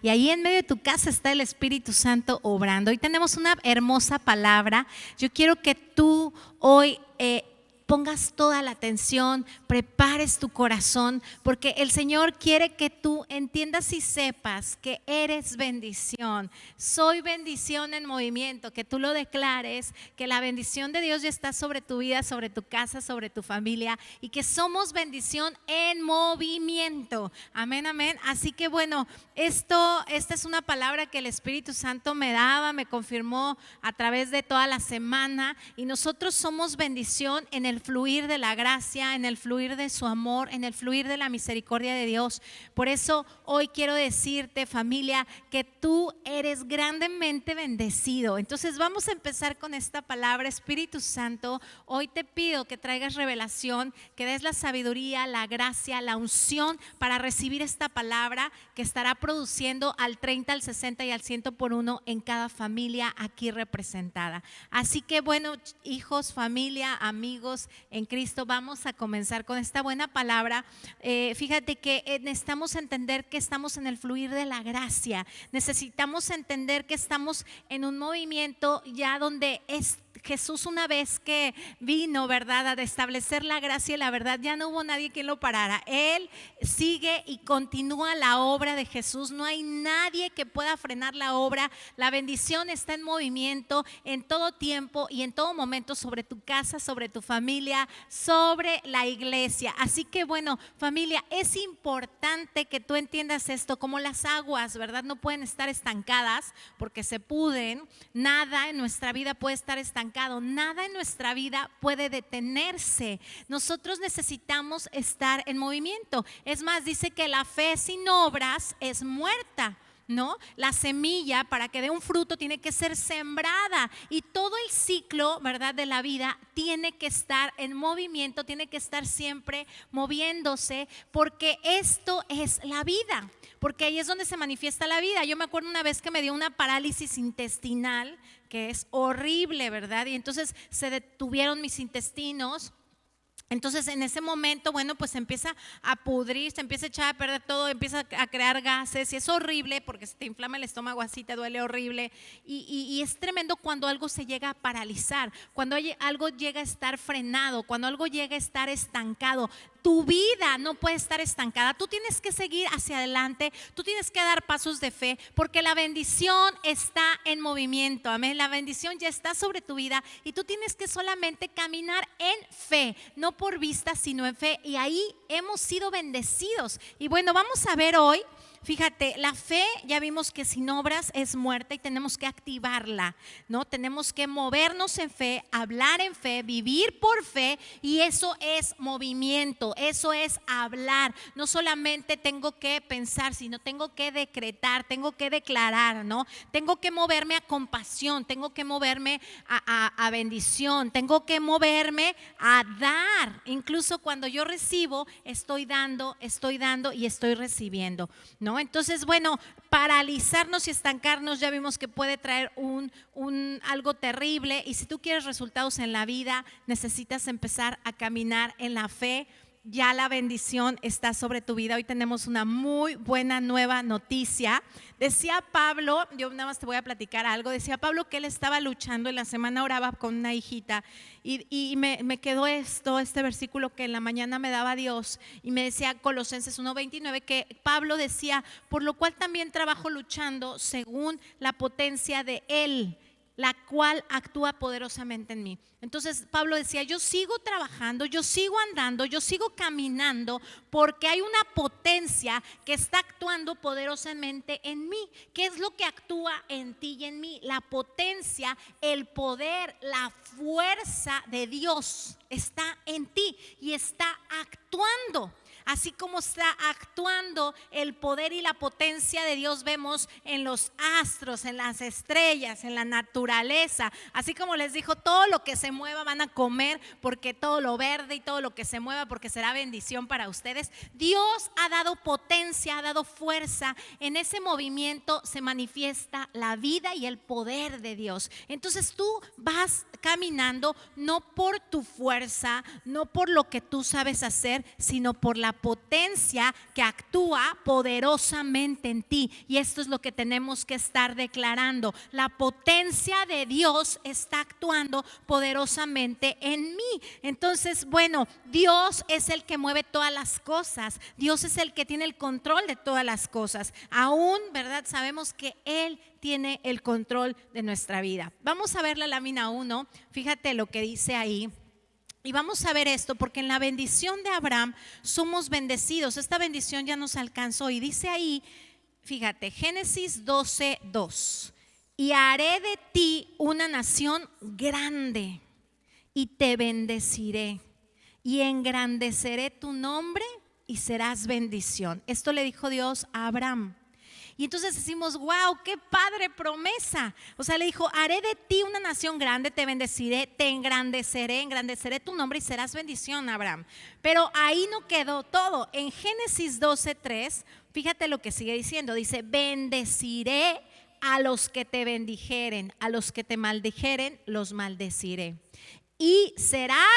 y ahí en medio de tu casa está el Espíritu Santo obrando. Hoy tenemos una hermosa palabra. Yo quiero que tú hoy pongas toda la atención, prepares tu corazón, porque el Señor quiere que tú entiendas y sepas que eres bendición. Soy bendición en movimiento, que tú lo declares, que la bendición de Dios ya está sobre tu vida, sobre tu casa, sobre tu familia, y que somos bendición en movimiento. Amén, amén. Así que bueno, esta es una palabra que el Espíritu Santo me daba, me confirmó a través de toda la semana, y nosotros somos bendición en el fluir de la gracia, en el fluir de su amor, en el fluir de la misericordia de Dios. Por eso hoy quiero decirte, familia, que tú eres grandemente bendecido. Entonces vamos a empezar con esta palabra. Espíritu Santo, hoy te pido que traigas revelación, que des la sabiduría, la gracia, la unción para recibir esta palabra que estará produciendo al 30, al 60 y al 100 por uno en cada familia aquí representada. Así que bueno, hijos, familia, amigos en Cristo, vamos a comenzar con esta buena palabra. Fíjate que necesitamos entender que estamos en el fluir de la gracia. Necesitamos entender que estamos en un movimiento ya donde Jesús, una vez que vino, ¿verdad?, a establecer la gracia y la verdad, ya no hubo nadie que lo parara. Él sigue y continúa la obra de Jesús. No hay nadie que pueda frenar la obra. La bendición está en movimiento en todo tiempo y en todo momento sobre tu casa, sobre tu familia, sobre la iglesia. Así que bueno, familia, es importante que tú entiendas esto, como las aguas, ¿verdad? No pueden estar estancadas porque se pudren. Nada en nuestra vida puede estar estancado. Nada en nuestra vida puede detenerse. Nosotros necesitamos estar en movimiento. Es más, dice que la fe sin obras es muerta, ¿no? La semilla, para que dé un fruto, tiene que ser sembrada, y todo el ciclo, ¿verdad?, de la vida tiene que estar en movimiento, tiene que estar siempre moviéndose, porque esto es la vida, porque ahí es donde se manifiesta la vida. Yo me acuerdo una vez que me dio una parálisis intestinal, que es horrible, ¿verdad? Y entonces se detuvieron mis intestinos. Entonces en ese momento, bueno, pues se empieza a pudrir, se empieza a echar a perder todo, empieza a crear gases, y es horrible porque se te inflama el estómago, así te duele horrible, y es tremendo cuando algo se llega a paralizar, cuando algo llega a estar frenado, cuando algo llega a estar estancado. Tu vida no puede estar estancada. Tú tienes que seguir hacia adelante, tú tienes que dar pasos de fe, porque la bendición está en movimiento. Amén. La bendición ya está sobre tu vida y tú tienes que solamente caminar en fe, no por vista, sino en fe. Y ahí hemos sido bendecidos. Y bueno, vamos a ver hoy. Fíjate, la fe ya vimos que sin obras es muerta y tenemos que activarla, ¿no? Tenemos que movernos en fe, hablar en fe, vivir por fe, y eso es movimiento, eso es hablar. No solamente tengo que pensar, sino tengo que decretar, tengo que declarar, ¿no? Tengo que moverme a compasión, tengo que moverme a bendición, tengo que moverme a dar. Incluso cuando yo recibo, estoy dando y estoy recibiendo, ¿no? Entonces, bueno, paralizarnos y estancarnos ya vimos que puede traer algo terrible, y si tú quieres resultados en la vida, necesitas empezar a caminar en la fe. Ya la bendición está sobre tu vida. Hoy tenemos una muy buena nueva noticia. Decía Pablo, yo nada más te voy a platicar algo. Decía Pablo que él estaba luchando, en la semana oraba con una hijita, y me quedó este versículo que en la mañana me daba Dios, y me decía Colosenses 1:29, que Pablo decía: por lo cual también trabajo luchando según la potencia de Él, la cual actúa poderosamente en mí. Entonces Pablo decía: yo sigo trabajando, yo sigo andando, yo sigo caminando, porque hay una potencia que está actuando poderosamente en mí. ¿Qué es lo que actúa en ti y en mí? La potencia, el poder, la fuerza de Dios está en ti y está actuando. Así como está actuando el poder y la potencia de Dios, vemos en los astros, en las estrellas, en la naturaleza. Así como les dijo, todo lo que se mueva van a comer, porque todo lo verde y todo lo que se mueva, porque será bendición para ustedes. Dios ha dado potencia, ha dado fuerza. En ese movimiento se manifiesta la vida y el poder de Dios. Entonces tú vas caminando no por tu fuerza, no por lo que tú sabes hacer, sino por la potencia que actúa poderosamente en ti. Y esto es lo que tenemos que estar declarando. La potencia de Dios está actuando poderosamente en mí. Entonces, bueno, Dios es el que mueve todas las cosas. Dios es el que tiene el control de todas las cosas. Aún, ¿verdad? Sabemos que Él tiene el control de nuestra vida. Vamos a ver la lámina 1. Fíjate lo que dice ahí. Y vamos a ver esto porque en la bendición de Abraham somos bendecidos. Esta bendición ya nos alcanzó y dice ahí, fíjate, Génesis 12:2. Y haré de ti una nación grande y te bendeciré y engrandeceré tu nombre y serás bendición. Esto le dijo Dios a Abraham. Y entonces decimos, wow, qué padre promesa. O sea, le dijo, haré de ti una nación grande, te bendeciré, te engrandeceré tu nombre y serás bendición, Abraham. Pero ahí no quedó todo. En Génesis 12:3, fíjate lo que sigue diciendo. Dice, bendeciré a los que te bendijeren, a los que te maldijeren, los maldeciré. Y serán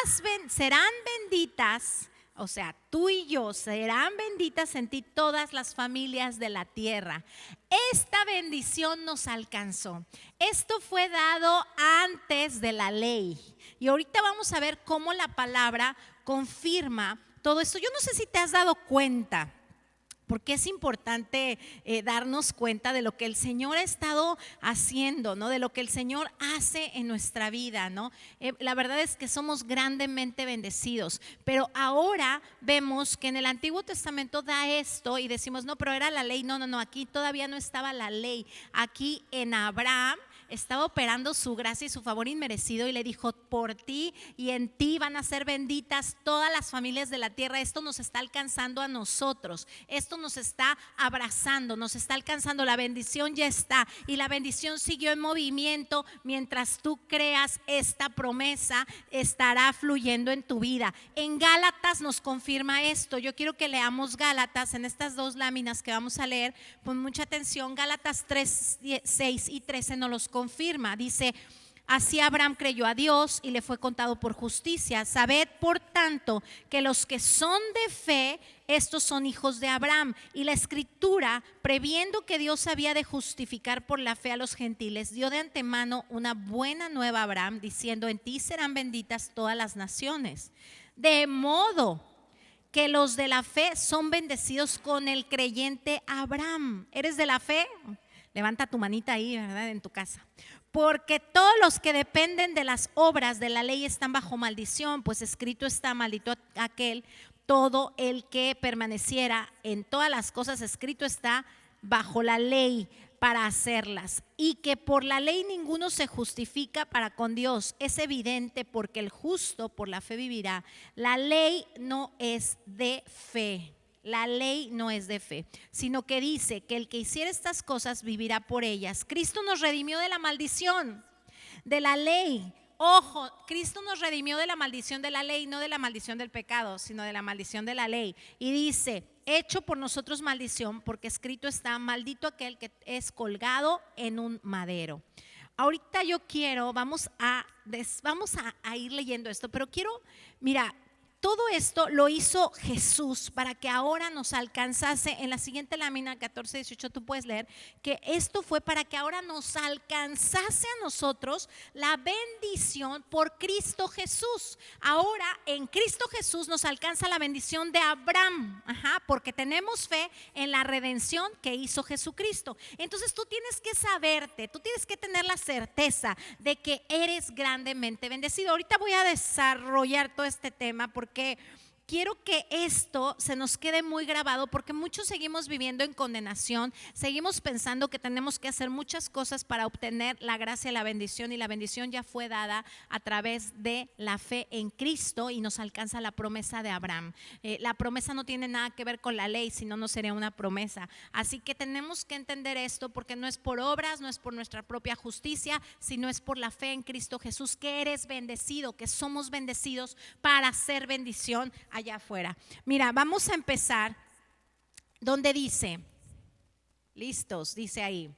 benditas. O sea, tú y yo serán benditas en ti todas las familias de la tierra. Esta bendición nos alcanzó. Esto fue dado antes de la ley. Y ahorita vamos a ver cómo la palabra confirma todo esto. Yo no sé si te has dado cuenta, porque es importante darnos cuenta de lo que el Señor ha estado haciendo, ¿no? De lo que el Señor hace en nuestra vida, ¿no? La verdad es que somos grandemente bendecidos, pero ahora vemos que en el Antiguo Testamento da esto y decimos, no, pero era la ley. No, aquí todavía no estaba la ley. Aquí en Abraham estaba operando su gracia y su favor inmerecido y le dijo, por ti y en ti van a ser benditas todas las familias de la tierra. Esto nos está alcanzando a nosotros, esto nos está abrazando, nos está alcanzando, la bendición ya está y la bendición siguió en movimiento. Mientras tú creas esta promesa, estará fluyendo en tu vida. En Gálatas nos confirma esto. Yo quiero que leamos Gálatas en estas dos láminas que vamos a leer, pon mucha atención. Gálatas 3:6 y 13 nos los confirma. Dice, así Abraham creyó a Dios y le fue contado por justicia. Sabed por tanto que los que son de fe, estos son hijos de Abraham. Y la Escritura, previendo que Dios había de justificar por la fe a los gentiles, dio de antemano una buena nueva a Abraham, diciendo, en ti serán benditas todas las naciones. De modo que los de la fe son bendecidos con el creyente Abraham. ¿Eres de la fe? Levanta tu manita ahí, ¿verdad? En tu casa. Porque todos los que dependen de las obras de la ley están bajo maldición, pues escrito está, maldito aquel, todo el que permaneciera en todas las cosas, escrito está, bajo la ley para hacerlas. Y que por la ley ninguno se justifica para con Dios. Es evidente, porque el justo por la fe vivirá. La ley no es de fe. La ley no es de fe, sino que dice que el que hiciera estas cosas vivirá por ellas. Cristo nos redimió de la maldición de la ley. Ojo, Cristo nos redimió de la maldición de la ley, no de la maldición del pecado, sino de la maldición de la ley. Y dice, hecho por nosotros maldición, porque escrito está, maldito aquel que es colgado en un madero. Ahorita yo quiero, vamos a ir leyendo esto, pero quiero, mira, todo esto lo hizo Jesús para que ahora nos alcanzase. En la siguiente lámina 14:18 tú puedes leer que esto fue para que ahora nos alcanzase a nosotros la bendición por Cristo Jesús. Ahora en Cristo Jesús nos alcanza la bendición de Abraham, porque tenemos fe en la redención que hizo Jesucristo. Entonces tú tienes que saberte, tú tienes que tener la certeza de que eres grandemente bendecido. Ahorita voy a desarrollar todo este tema porque quiero que esto se nos quede muy grabado, porque muchos seguimos viviendo en condenación, seguimos pensando que tenemos que hacer muchas cosas para obtener la gracia y la bendición, y la bendición ya fue dada a través de la fe en Cristo y nos alcanza la promesa de Abraham. La promesa no tiene nada que ver con la ley, si no, no sería una promesa. Así que tenemos que entender esto, porque no es por obras, no es por nuestra propia justicia, sino es por la fe en Cristo Jesús, que eres bendecido, que somos bendecidos para hacer bendición allá afuera. Mira, vamos a empezar donde dice, listos, dice ahí,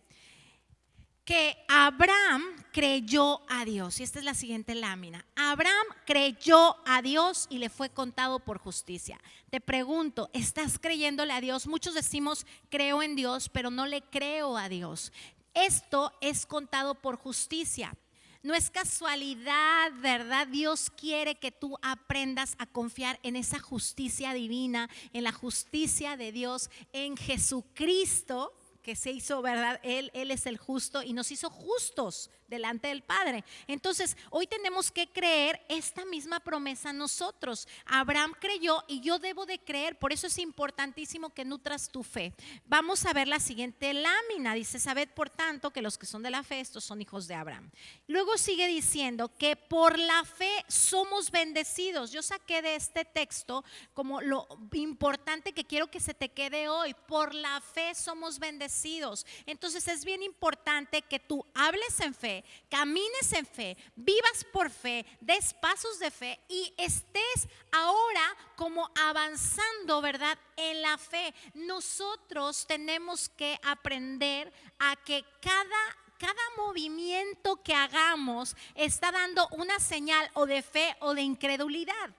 que Abraham creyó a Dios. Y esta es la siguiente lámina. Abraham creyó a Dios y le fue contado por justicia. Te pregunto, ¿estás creyéndole a Dios? Muchos decimos, creo en Dios, pero no le creo a Dios. Esto es contado por justicia. No es casualidad, ¿verdad? Dios quiere que tú aprendas a confiar en esa justicia divina, en la justicia de Dios, en Jesucristo, que se hizo, ¿verdad? Él es el justo y nos hizo justos delante del Padre. Entonces, hoy tenemos que creer esta misma promesa nosotros. Abraham creyó y yo debo de creer, por eso es importantísimo que nutras tu fe. Vamos a ver la siguiente lámina. Dice, sabed por tanto que los que son de la fe, estos son hijos de Abraham. Luego sigue diciendo que por la fe somos bendecidos. Yo saqué de este texto como lo importante que quiero que se te quede hoy. Por la fe somos bendecidos. Entonces es bien importante que tú hables en fe, camines en fe, vivas por fe, des pasos de fe y estés ahora como avanzando, ¿verdad? En la fe. Nosotros tenemos que aprender a que cada movimiento que hagamos está dando una señal o de fe o de incredulidad.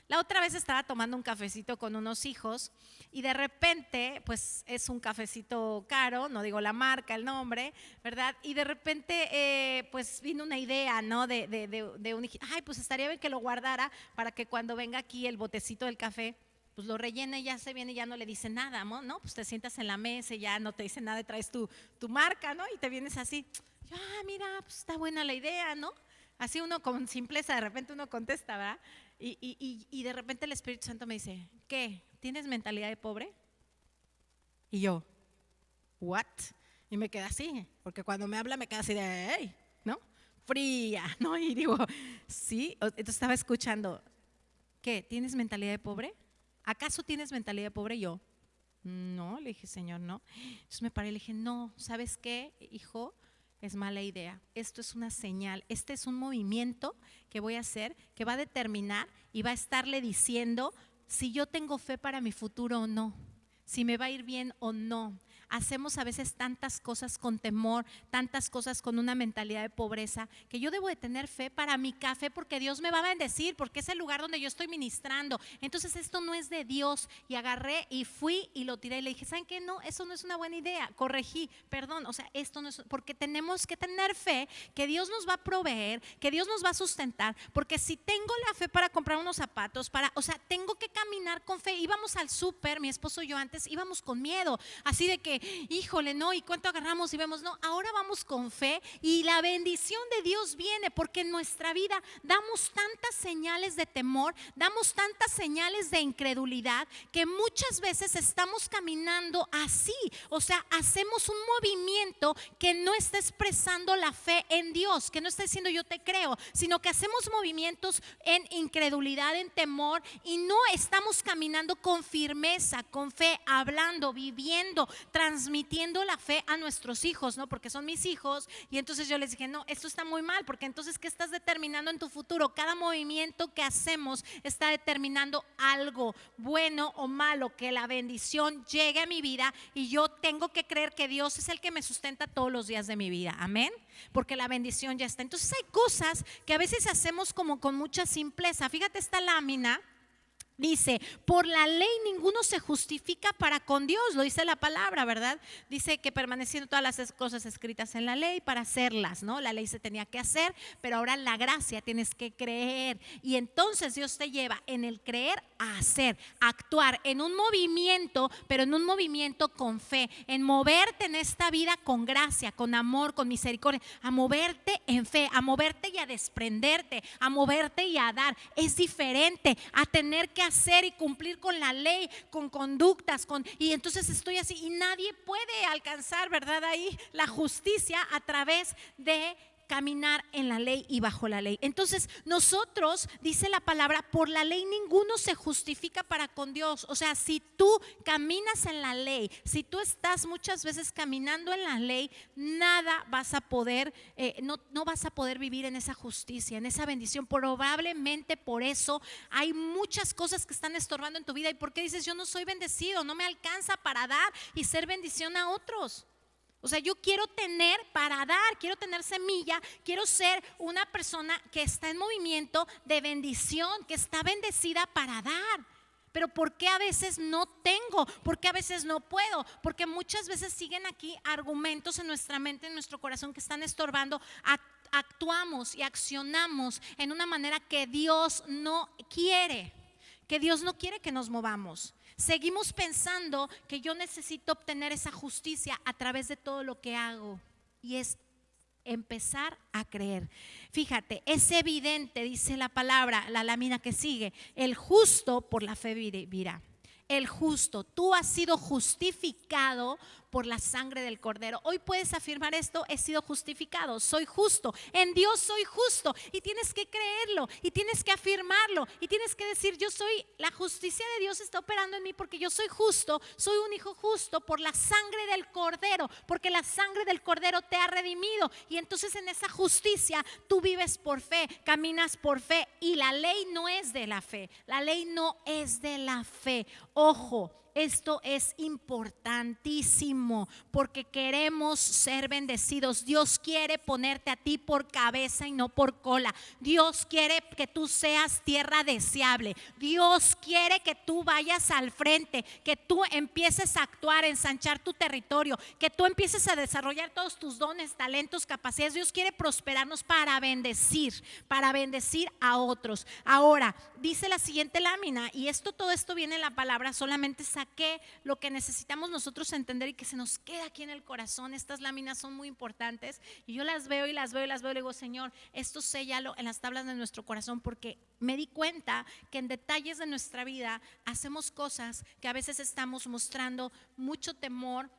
La otra vez estaba tomando un cafecito con unos hijos y de repente, pues es un cafecito caro, no digo la marca, el nombre, ¿verdad? Y de repente, pues vino una idea, ¿no? De un hijo, ay, pues estaría bien que lo guardara para que cuando venga aquí el botecito del café, pues lo rellena y ya se viene y ya no le dice nada, ¿no? Pues te sientas en la mesa y ya no te dice nada y traes tu marca, ¿no? Y te vienes así, mira, pues está buena la idea, ¿no? Así uno con simpleza, de repente uno contesta, ¿verdad? Y de repente el Espíritu Santo me dice, ¿qué? ¿Tienes mentalidad de pobre? Y yo, ¿what? Y me queda así, porque cuando me habla me queda así de, hey, ¿no? Fría, ¿no? Y digo, sí, entonces estaba escuchando, ¿qué? ¿Tienes mentalidad de pobre? ¿Acaso tienes mentalidad de pobre? Y yo, no, le dije, Señor, no. Entonces me paré y le dije, no, ¿sabes qué, hijo? Es mala idea. Esto es una señal. Este es un movimiento que voy a hacer que va a determinar y va a estarle diciendo si yo tengo fe para mi futuro o no, si me va a ir bien o no. Hacemos a veces tantas cosas con temor, tantas cosas con una mentalidad de pobreza, que yo debo de tener fe para mi café porque Dios me va a bendecir, porque es el lugar donde yo estoy ministrando. Entonces esto no es de Dios. Y agarré y fui y lo tiré y le dije, ¿saben qué? No, eso no es una buena idea. Corregí, perdón, o sea, esto no es, porque tenemos que tener fe que Dios nos va a proveer, que Dios nos va a sustentar, porque si tengo la fe para comprar unos zapatos, o sea, tengo que caminar con fe. Íbamos al súper, mi esposo y yo antes íbamos con miedo, así de que híjole, no, ¿y cuánto agarramos? Y vemos, no, ahora vamos con fe y la bendición de Dios viene, porque en nuestra vida damos tantas señales de temor, damos tantas señales de incredulidad, que muchas veces estamos caminando así, o sea, hacemos un movimiento que no está expresando la fe en Dios, que no está diciendo yo te creo, sino que hacemos movimientos en incredulidad, en temor, y no estamos caminando con firmeza, con fe, hablando, viviendo, transmitiendo la fe a nuestros hijos, ¿no? Porque son mis hijos. Y entonces yo les dije, no, esto está muy mal, porque entonces ¿qué estás determinando en tu futuro? Cada movimiento que hacemos está determinando algo bueno o malo, que la bendición llegue a mi vida y yo tengo que creer que Dios es el que me sustenta todos los días de mi vida, amén, porque la bendición ya está. Entonces hay cosas que a veces hacemos como con mucha simpleza. Fíjate esta lámina. Dice, por la ley ninguno se justifica para con Dios, lo dice la palabra, ¿verdad? Dice que permaneciendo todas las cosas escritas en la ley para hacerlas, ¿no? La ley se tenía que hacer, pero ahora la gracia tienes que creer. Y entonces Dios te lleva en el creer a hacer, a actuar en un movimiento, pero en un movimiento con fe, en moverte en esta vida con gracia, con amor, con misericordia, a moverte en fe, a moverte y a desprenderte, a moverte y a dar. Es diferente a tener que hacer y cumplir con la ley, con conductas, y entonces estoy así y nadie puede alcanzar, ¿verdad? Ahí la justicia a través de caminar en la ley y bajo la ley. Entonces nosotros, dice la palabra, por la ley ninguno se justifica para con Dios. O sea, si tú caminas en la ley, si tú estás muchas veces caminando en la ley, nada vas a poder, no vas a poder vivir en esa justicia, en esa bendición. Probablemente por eso hay muchas cosas que están estorbando en tu vida. ¿Y por qué dices yo no soy bendecido? No me alcanza para dar y ser bendición a otros. O sea, yo quiero tener para dar, quiero tener semilla, quiero ser una persona que está en movimiento de bendición, que está bendecida para dar. Pero ¿por qué a veces no tengo? ¿Por qué a veces no puedo? Porque muchas veces siguen aquí argumentos en nuestra mente, en nuestro corazón que están estorbando. Actuamos y accionamos en una manera que Dios no quiere. Que Dios no quiere que nos movamos. Seguimos pensando que yo necesito obtener esa justicia a través de todo lo que hago. Y es empezar a creer. Fíjate, es evidente, dice la palabra, la lámina que sigue, el justo por la fe vivirá. El justo, tú has sido justificado por la sangre del Cordero. Hoy puedes afirmar esto: he sido justificado, soy justo, en Dios soy justo. Y tienes que creerlo, y tienes que afirmarlo, y tienes que decir: yo soy, la justicia de Dios está operando en mí porque yo soy justo, soy un hijo justo por la sangre del Cordero, porque la sangre del Cordero te ha redimido. Y entonces en esa justicia tú vives por fe, caminas por fe, y la ley no es de la fe, la ley no es de la fe. Ojo, esto es importantísimo porque queremos ser bendecidos. Dios quiere ponerte a ti por cabeza y no por cola. Dios quiere que tú seas tierra deseable. Dios quiere que tú vayas al frente, que tú empieces a actuar, a ensanchar tu territorio, que tú empieces a desarrollar todos tus dones, talentos, capacidades. Dios quiere prosperarnos para bendecir a otros. Ahora, dice la siguiente lámina, y todo esto viene en la palabra, solamente saqué lo que necesitamos nosotros entender y que se nos queda aquí en el corazón. Estas láminas son muy importantes y yo las veo y las veo y las veo y digo: Señor, esto séllalo en las tablas de nuestro corazón, porque me di cuenta que en detalles de nuestra vida hacemos cosas que a veces estamos mostrando mucho temor.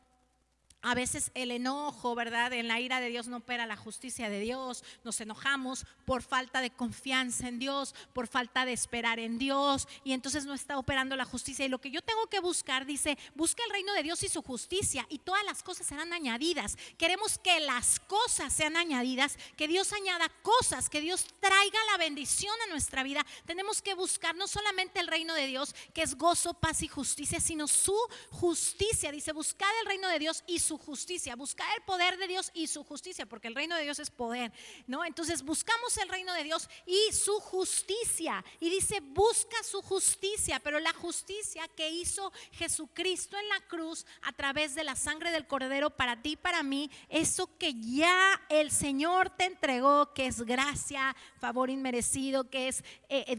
A veces el enojo, ¿verdad? En la ira de Dios no opera la justicia de Dios. Nos enojamos por falta de confianza en Dios, por falta de esperar en Dios, y entonces no está operando la justicia. Y lo que yo tengo que buscar, dice: busca el reino de Dios y su justicia, y todas las cosas serán añadidas. Queremos que las cosas sean añadidas, que Dios añada cosas, que Dios traiga la bendición a nuestra vida. Tenemos que buscar no solamente el reino de Dios, que es gozo, paz y justicia, sino su justicia. Dice: buscad el reino de Dios y su justicia, buscar el poder de Dios y su justicia, porque el reino de Dios es poder, ¿no? Entonces buscamos el reino de Dios y su justicia, y dice: busca su justicia, pero la justicia que hizo Jesucristo en la cruz a través de la sangre del Cordero para ti y para mí, eso que ya el Señor te entregó, que es gracia, favor inmerecido, que es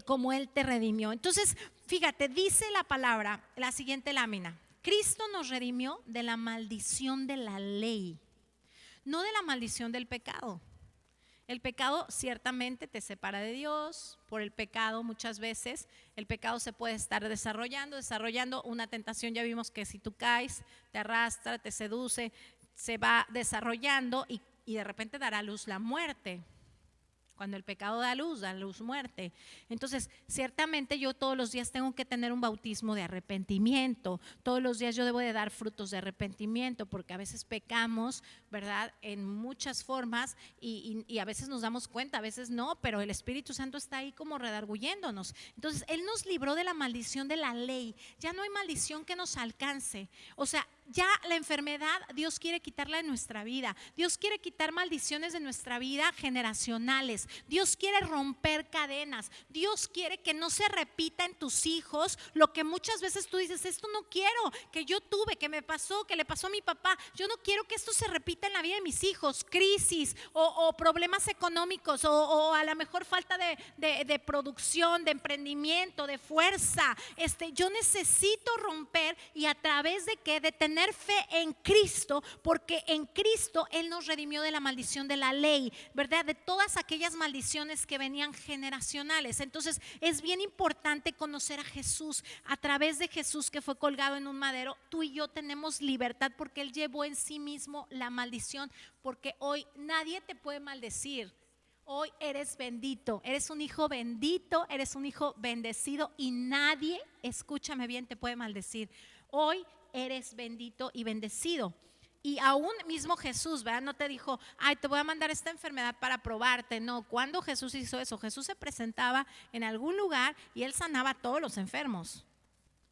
como Él te redimió. Entonces, fíjate, dice la palabra, la siguiente lámina: Cristo nos redimió de la maldición de la ley, no de la maldición del pecado. El pecado ciertamente te separa de Dios. Por el pecado muchas veces el pecado se puede estar desarrollando una tentación. Ya vimos que si tú caes, te arrastra, te seduce, se va desarrollando y de repente dará a luz la muerte. Cuando el pecado da luz muerte. Entonces, ciertamente yo todos los días tengo que tener un bautismo de arrepentimiento. Todos los días yo debo de dar frutos de arrepentimiento, porque a veces pecamos, ¿verdad? En muchas formas y a veces nos damos cuenta, a veces no, pero el Espíritu Santo está ahí como redarguyéndonos. Entonces, Él nos libró de la maldición de la ley. Ya no hay maldición que nos alcance. O sea, ya la enfermedad Dios quiere quitarla de nuestra vida. Dios quiere quitar maldiciones de nuestra vida generacionales. Dios quiere romper cadenas. Dios quiere que no se repita en tus hijos lo que muchas veces tú dices: esto no quiero, que yo tuve, que me pasó, que le pasó a mi papá. Yo no quiero que esto se repita en la vida de mis hijos. Crisis o problemas económicos o a lo mejor falta de producción, de emprendimiento, de fuerza. Yo necesito romper, y a través de qué, de tener fe en Cristo, porque en Cristo Él nos redimió de la maldición de la ley, ¿verdad? De todas aquellas maldiciones que venían generacionales. Entonces es bien importante conocer a Jesús. A través de Jesús, que fue colgado en un madero, tú y yo tenemos libertad, porque Él llevó en sí mismo la maldición. Porque hoy nadie te puede maldecir. Hoy eres bendito, eres un hijo bendito, eres un hijo bendecido, y nadie, escúchame bien, te puede maldecir. Hoy eres bendito y bendecido. Y aún mismo Jesús, ¿verdad? No te dijo: ay, te voy a mandar esta enfermedad para probarte. No, cuando Jesús hizo eso, Jesús se presentaba en algún lugar y Él sanaba a todos los enfermos,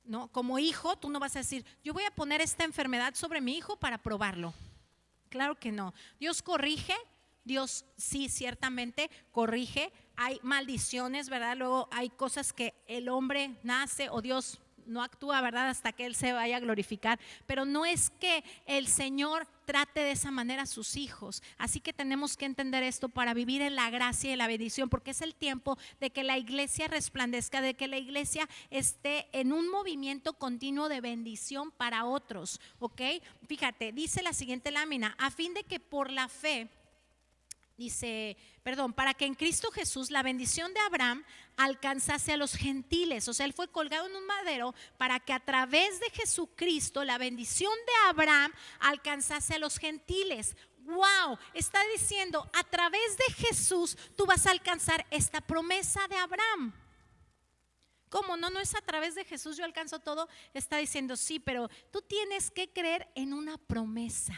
¿no? Como hijo, tú no vas a decir: yo voy a poner esta enfermedad sobre mi hijo para probarlo. Claro que no. Dios corrige, Dios sí, ciertamente corrige. Hay maldiciones, ¿verdad? Luego hay cosas que el hombre nace o Dios no actúa, ¿verdad? Hasta que Él se vaya a glorificar. Pero no es que el Señor trate de esa manera a sus hijos. Así que tenemos que entender esto para vivir en la gracia y la bendición, porque es el tiempo de que la iglesia resplandezca, de que la iglesia esté en un movimiento continuo de bendición para otros, ¿ok? Fíjate, dice la siguiente lámina: a fin de que por la fe, dice, perdón, para que en Cristo Jesús la bendición de Abraham alcanzase a los gentiles. O sea, él fue colgado en un madero para que a través de Jesucristo la bendición de Abraham alcanzase a los gentiles. Wow, está diciendo, a través de Jesús tú vas a alcanzar esta promesa de Abraham. ¿Cómo? No es a través de Jesús yo alcanzo todo. Está diciendo, sí, pero tú tienes que creer en una promesa.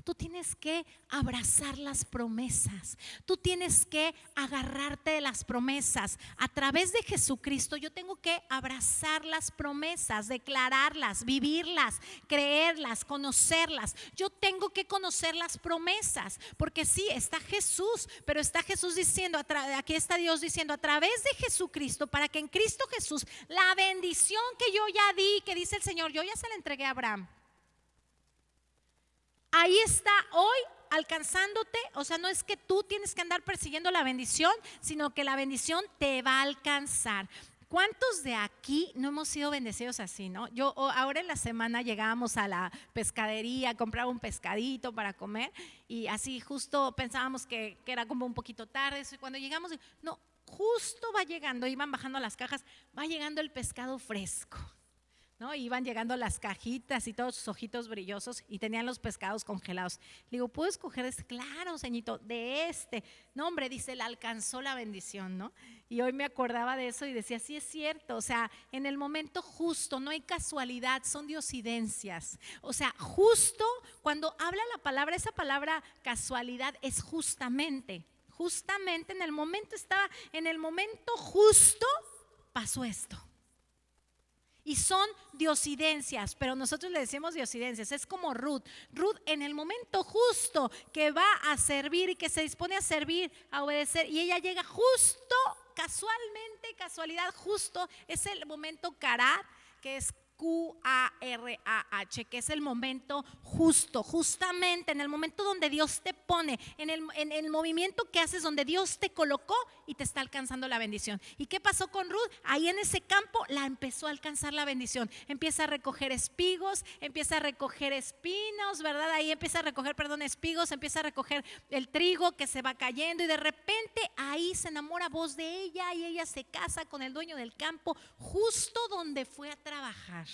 Tú tienes que abrazar las promesas. Tú tienes que agarrarte de las promesas. A través de Jesucristo yo tengo que abrazar las promesas, declararlas, vivirlas, creerlas, conocerlas. Yo tengo que conocer las promesas, porque sí, está Jesús, pero está Jesús diciendo, aquí está Dios diciendo, a través de Jesucristo, para que en Cristo Jesús la bendición que yo ya di, que dice el Señor, yo ya se la entregué a Abraham. Ahí está hoy alcanzándote. O sea, no es que tú tienes que andar persiguiendo la bendición, sino que la bendición te va a alcanzar. ¿Cuántos de aquí no hemos sido bendecidos así, no? Yo ahora en la semana llegábamos a la pescadería, compraba un pescadito para comer y así justo pensábamos que era como un poquito tarde. Y cuando llegamos, no, justo va llegando, iban bajando las cajas, va llegando el pescado fresco, ¿no? Iban llegando las cajitas y todos sus ojitos brillosos y tenían los pescados congelados. Le digo, ¿puedo escoger este? Claro, señorito, de este. No, hombre, dice, le alcanzó la bendición, ¿no? Y hoy me acordaba de eso y decía, sí es cierto, o sea, en el momento justo, no hay casualidad, son diosidencias. O sea, justo cuando habla la palabra, esa palabra casualidad es justamente en el momento estaba, en el momento justo pasó esto. Y son diosidencias, pero nosotros le decimos diosidencias. Es como Ruth en el momento justo que va a servir y que se dispone a servir, a obedecer, y ella llega justo, casualmente, casualidad, justo, es el momento Karat, que es Q-A-R-A-H, que es el momento justo, justamente en el momento donde Dios te pone, en el movimiento que haces donde Dios te colocó y te está alcanzando la bendición. ¿Y qué pasó con Ruth? Ahí en ese campo la empezó a alcanzar la bendición. Empieza a recoger espigos, empieza a recoger espinos, ¿verdad? Ahí empieza a recoger, espigos, empieza a recoger el trigo que se va cayendo y de repente ahí se enamora vos de ella y ella se casa con el dueño del campo justo donde fue a trabajar.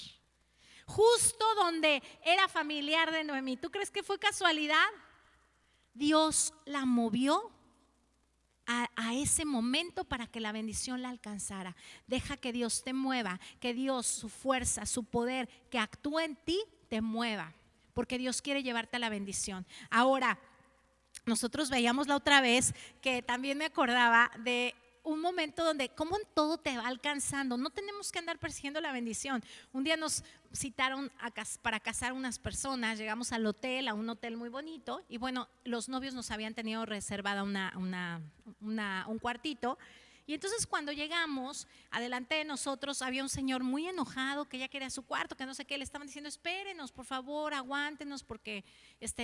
Justo donde era familiar de Noemí. ¿Tú crees que fue casualidad? Dios la movió a ese momento para que la bendición la alcanzara. Deja que Dios te mueva, que Dios, su fuerza, su poder, que actúe en ti, te mueva, porque Dios quiere llevarte a la bendición. Ahora, nosotros veíamos la otra vez que también me acordaba de un momento donde como en todo te va alcanzando, no tenemos que andar persiguiendo la bendición. Un día nos citaron para casar unas personas, llegamos al hotel, a un hotel muy bonito, y bueno, los novios nos habían tenido reservada un cuartito. Y entonces cuando llegamos, adelante de nosotros había un señor muy enojado que ya quería su cuarto, que no sé qué, le estaban diciendo, espérenos, por favor, aguántenos porque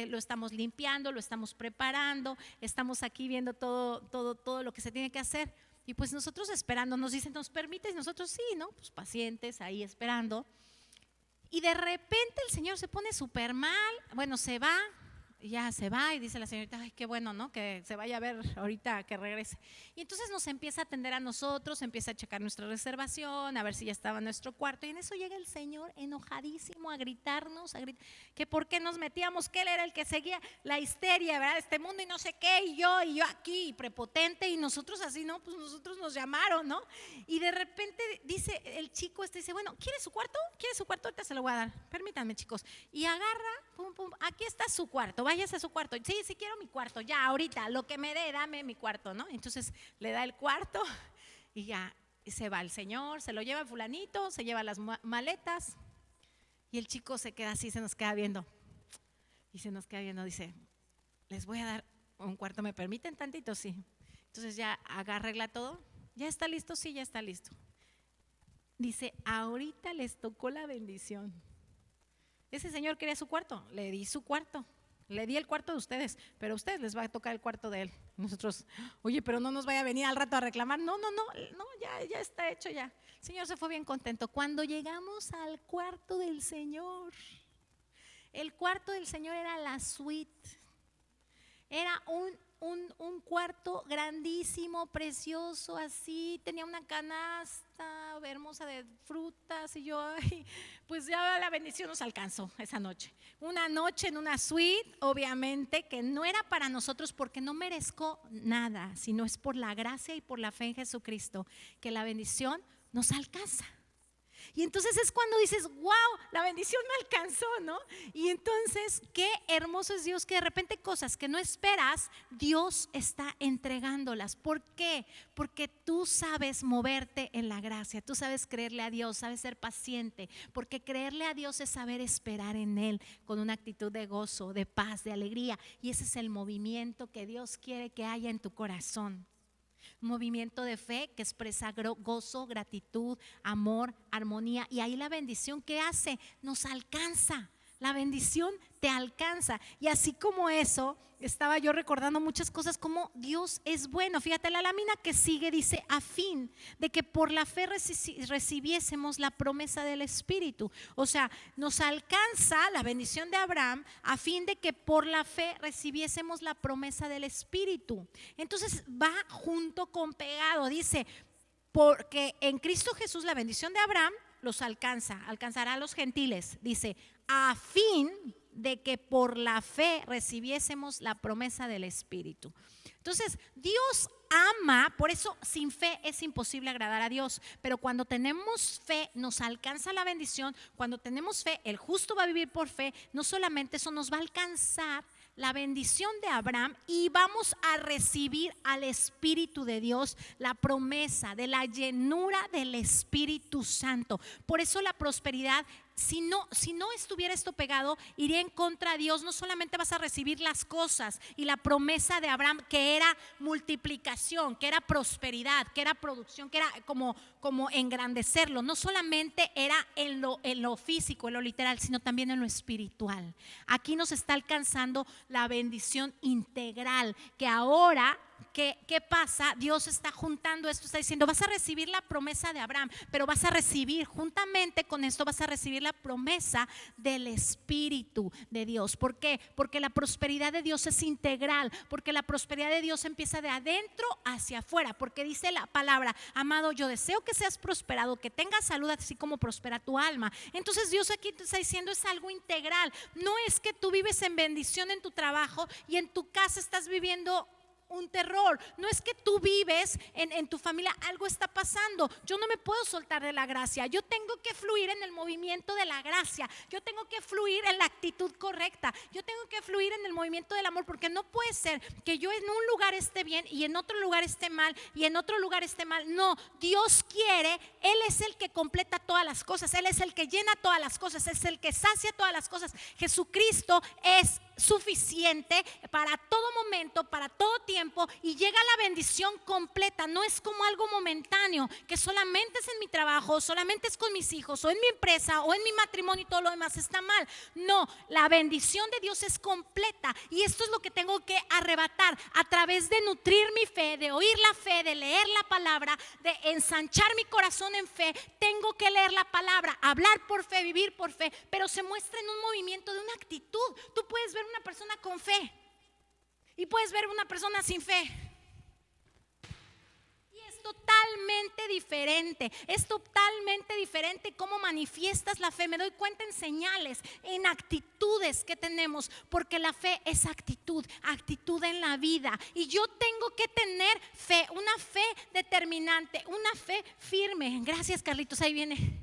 lo estamos limpiando, lo estamos preparando, estamos aquí viendo todo lo que se tiene que hacer. Y pues nosotros esperando, nos dicen, ¿nos permites? Y nosotros sí, ¿no? Pues pacientes, ahí esperando. Y de repente el señor se pone súper mal, bueno, se va. Y ya se va y dice la señorita, ay, qué bueno, ¿no? Que se vaya a ver ahorita que regrese. Y entonces nos empieza a atender a nosotros, empieza a checar nuestra reservación, a ver si ya estaba en nuestro cuarto. Y en eso llega el señor enojadísimo a gritarnos, que por qué nos metíamos, que él era el que seguía la histeria, ¿verdad? Este mundo y no sé qué, y yo aquí, prepotente, y nosotros así, ¿no? Pues nosotros nos llamaron, ¿no? Y de repente dice el chico dice, bueno, ¿quiere su cuarto? ¿Quiere su cuarto? Ahorita se lo voy a dar, permítanme, chicos. Y agarra, pum, pum, aquí está su cuarto, váyase a su cuarto. Sí, quiero mi cuarto, ya, ahorita, lo que me dé, dame mi cuarto, ¿no? Entonces le da el cuarto y ya se va el señor, se lo lleva el fulanito, se lleva las maletas y el chico se queda así, se nos queda viendo. Y se nos queda viendo, dice, les voy a dar un cuarto, ¿me permiten tantito? Sí. Entonces ya arregla todo. ¿Ya está listo? Sí, ya está listo. Dice, ahorita les tocó la bendición. Ese señor quería su cuarto, le di su cuarto. Le di el cuarto de ustedes, pero a ustedes les va a tocar el cuarto de él. Nosotros, oye, pero no nos vaya a venir al rato a reclamar. No, ya está hecho ya. El Señor se fue bien contento. Cuando llegamos al cuarto del Señor, el cuarto del Señor era la suite. Era un cuarto grandísimo, precioso, así. Tenía una canasta hermosa de frutas y yo, ay, pues ya la bendición nos alcanzó esa noche. Una noche en una suite, obviamente que no era para nosotros porque no merezco nada, sino es por la gracia y por la fe en Jesucristo que la bendición nos alcanza. Y entonces es cuando dices, wow, la bendición me alcanzó, ¿no? Y entonces qué hermoso es Dios, que de repente cosas que no esperas, Dios está entregándolas. ¿Por qué? Porque tú sabes moverte en la gracia, tú sabes creerle a Dios, sabes ser paciente, porque creerle a Dios es saber esperar en Él con una actitud de gozo, de paz, de alegría. Y ese es el movimiento que Dios quiere que haya en tu corazón. Un movimiento de fe que expresa gozo, gratitud, amor, armonía. Y ahí la bendición, ¿qué hace? Nos alcanza. La bendición te alcanza. Y así como eso, estaba yo recordando muchas cosas como Dios es bueno. Fíjate, la lámina que sigue dice, a fin de que por la fe recibiésemos la promesa del Espíritu. O sea, nos alcanza la bendición de Abraham a fin de que por la fe recibiésemos la promesa del Espíritu. Entonces va junto con pegado, dice, porque en Cristo Jesús la bendición de Abraham los alcanzará a los gentiles, dice, a fin de que por la fe recibiésemos la promesa del Espíritu. Entonces, Dios ama, por eso sin fe es imposible agradar a Dios, pero cuando tenemos fe nos alcanza la bendición. Cuando tenemos fe, el justo va a vivir por fe. No solamente eso, nos va a alcanzar la bendición de Abraham y vamos a recibir al Espíritu de Dios, la promesa de la llenura del Espíritu Santo. Por eso la prosperidad, si no estuviera esto pegado, iría en contra de Dios. No solamente vas a recibir las cosas y la promesa de Abraham, que era multiplicación, que era prosperidad, que era producción, que era como engrandecerlo. No solamente era en lo físico, en lo literal, sino también en lo espiritual. Aquí nos está alcanzando la bendición integral, que ahora, ¿qué pasa? Dios está juntando esto, está diciendo, vas a recibir la promesa de Abraham, pero vas a recibir, juntamente con esto, vas a recibir la promesa del Espíritu de Dios. ¿Por qué? Porque la prosperidad de Dios es integral, porque la prosperidad de Dios empieza de adentro hacia afuera, porque dice la palabra, amado, yo deseo que seas prosperado, que tengas salud así como prospera tu alma. Entonces Dios aquí te está diciendo, es algo integral. No es que tú vives en bendición en tu trabajo y en tu casa estás viviendo un terror. No es que tú vives en tu familia, algo está pasando. Yo no me puedo soltar de la gracia. Yo tengo que fluir en el movimiento de la gracia. Yo tengo que fluir en la actitud correcta. Yo tengo que fluir en el movimiento del amor, porque no puede ser que yo en un lugar esté bien y en otro lugar esté mal y en otro lugar esté mal. No, Dios quiere, Él es el que completa todas las cosas. Él es el que llena todas las cosas, es el que sacia todas las cosas. Jesucristo es suficiente para todo momento, para todo tiempo, y llega la bendición completa. No es como algo momentáneo, que solamente es en mi trabajo, solamente es con mis hijos, o en mi empresa, o en mi matrimonio, y todo lo demás está mal. No, la bendición de Dios es completa, y esto es lo que tengo que arrebatar a través de nutrir mi fe, de oír la fe, de leer la palabra, de ensanchar mi corazón en fe. Tengo que leer la palabra, hablar por fe, vivir por fe, pero se muestra en un movimiento de una actitud. Tú puedes ver una persona con fe y puedes ver una persona sin fe, y es totalmente diferente. Es totalmente diferente cómo manifiestas la fe. Me doy cuenta en señales, en actitudes que tenemos, porque la fe es actitud en la vida. Y yo tengo que tener fe, una fe determinante, una fe firme. Gracias, Carlitos, ahí viene.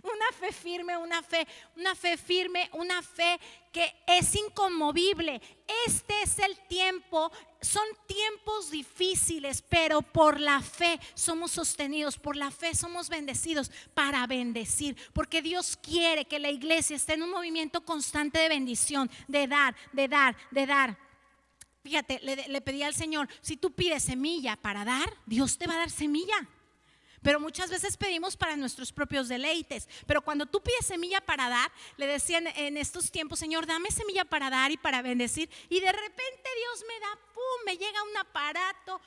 Una fe firme, una fe firme, una fe que es inconmovible. Este es el tiempo, son tiempos difíciles, pero por la fe somos sostenidos, por la fe somos bendecidos para bendecir, porque Dios quiere que la iglesia esté en un movimiento constante de bendición, de dar, de dar, de dar. fíjate, le pedí al Señor, si tú pides semilla para dar, Dios te va a dar semilla. Pero muchas veces pedimos para nuestros propios deleites. Pero cuando tú pides semilla para dar, le decían en estos tiempos, Señor, dame semilla para dar y para bendecir. Y de repente Dios me da, pum, me llega un aparato,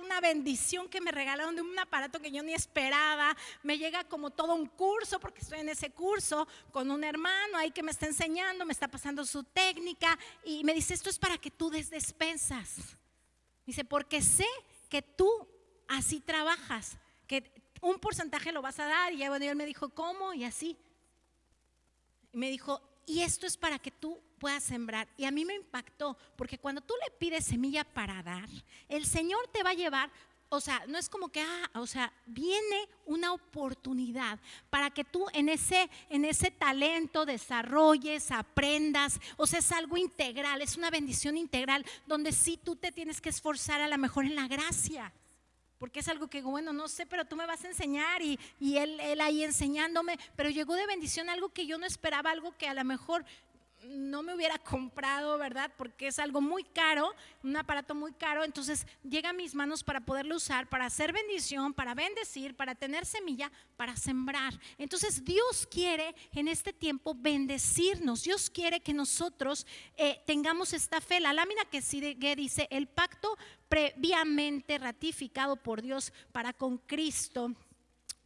una bendición que me regalaron de un aparato que yo ni esperaba. Me llega como todo un curso, porque estoy en ese curso con un hermano ahí que me está enseñando, me está pasando su técnica. Y me dice, esto es para que tú des despensas. Dice, porque sé que tú así trabajas, que un porcentaje lo vas a dar. Y ya, bueno, él me dijo, ¿cómo? Y así. Y me dijo, y esto es para que tú puedas sembrar. Y a mí me impactó, porque cuando tú le pides semilla para dar, el Señor te va a llevar, o sea, no es como que, viene una oportunidad para que tú en ese talento desarrolles, aprendas. O sea, es algo integral, es una bendición integral, donde sí tú te tienes que esforzar a lo mejor en la gracia. Porque es algo que, bueno, no sé, pero tú me vas a enseñar y él ahí enseñándome. Pero llegó de bendición algo que yo no esperaba, algo que a lo mejor no me hubiera comprado, ¿verdad? Porque es algo muy caro, un aparato muy caro. Entonces llega a mis manos para poderlo usar, para hacer bendición, para bendecir, para tener semilla, para sembrar. Entonces Dios quiere en este tiempo bendecirnos. Dios quiere que nosotros tengamos esta fe. La lámina que sigue dice, el pacto previamente ratificado por Dios para con Cristo,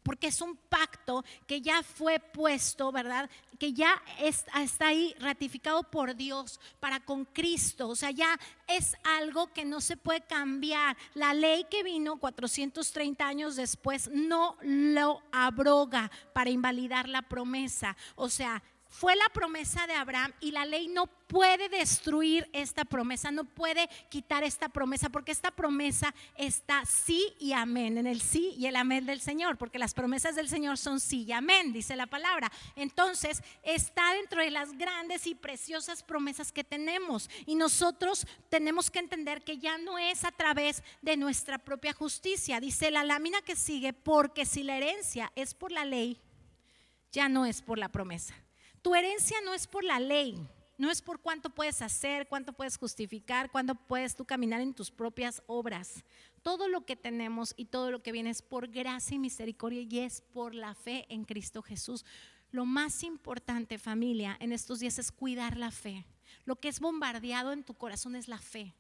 porque es un pacto que ya fue puesto, ¿verdad? Que ya está ahí ratificado por Dios para con Cristo. O sea, ya es algo que no se puede cambiar. La ley que vino 430 años después no lo abroga para invalidar la promesa. O sea, fue la promesa de Abraham y la ley no puede destruir esta promesa, no puede quitar esta promesa, porque esta promesa está sí y amén, en el sí y el amén del Señor, porque las promesas del Señor son sí y amén, dice la palabra. Entonces está dentro de las grandes y preciosas promesas que tenemos, y nosotros tenemos que entender que ya no es a través de nuestra propia justicia. Dice la lámina que sigue, porque si la herencia es por la ley, ya no es por la promesa. Tu herencia no es por la ley, no es por cuánto puedes hacer, cuánto puedes justificar, cuánto puedes tú caminar en tus propias obras. Todo lo que tenemos y todo lo que viene es por gracia y misericordia, y es por la fe en Cristo Jesús. Lo más importante, familia, en estos días es cuidar la fe. Lo que es bombardeado en tu corazón es la fe.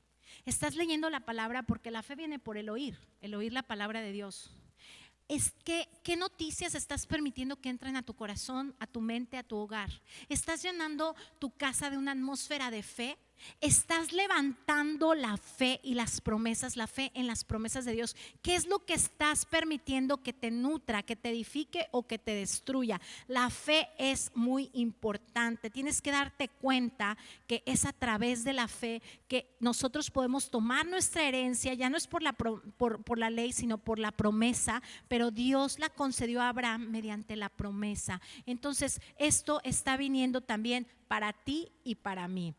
Estás leyendo la palabra, porque la fe viene por el oír la palabra de Dios. ¿Qué noticias estás permitiendo que entren a tu corazón, a tu mente, a tu hogar? ¿Estás llenando tu casa de una atmósfera de fe? ¿Estás levantando la fe y las promesas, la fe en las promesas de Dios? ¿Qué es lo que estás permitiendo que te nutra, que te edifique o que te destruya? La fe es muy importante. Tienes que darte cuenta que es a través de la fe que nosotros podemos tomar nuestra herencia. Ya no es por la ley, sino por la promesa, pero Dios la concedió a Abraham mediante la promesa. Entonces esto está viniendo también para ti y para mí.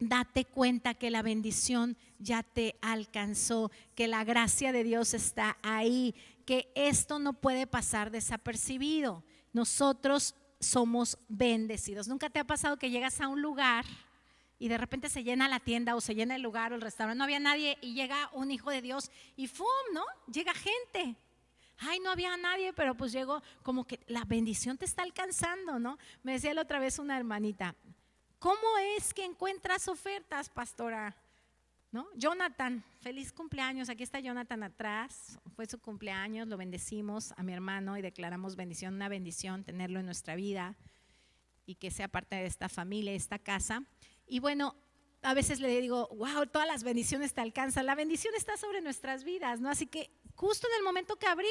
Date cuenta que la bendición ya te alcanzó, que la gracia de Dios está ahí, que esto no puede pasar desapercibido. Nosotros somos bendecidos. ¿Nunca te ha pasado que llegas a un lugar y de repente se llena la tienda o se llena el lugar o el restaurante, no había nadie, y llega un hijo de Dios y ¡fum!, ¿no? Llega gente. Ay, no había nadie, pero pues llegó, como que la bendición te está alcanzando, ¿no? Me decía la otra vez una hermanita, ¿cómo es que encuentras ofertas, pastora? ¿No? Jonathan, feliz cumpleaños. Aquí está Jonathan atrás. Fue su cumpleaños, lo bendecimos a mi hermano y declaramos bendición, una bendición tenerlo en nuestra vida y que sea parte de esta familia, de esta casa. Y bueno, a veces le digo, wow, todas las bendiciones te alcanzan. La bendición está sobre nuestras vidas, ¿no? Así que justo en el momento que abrí,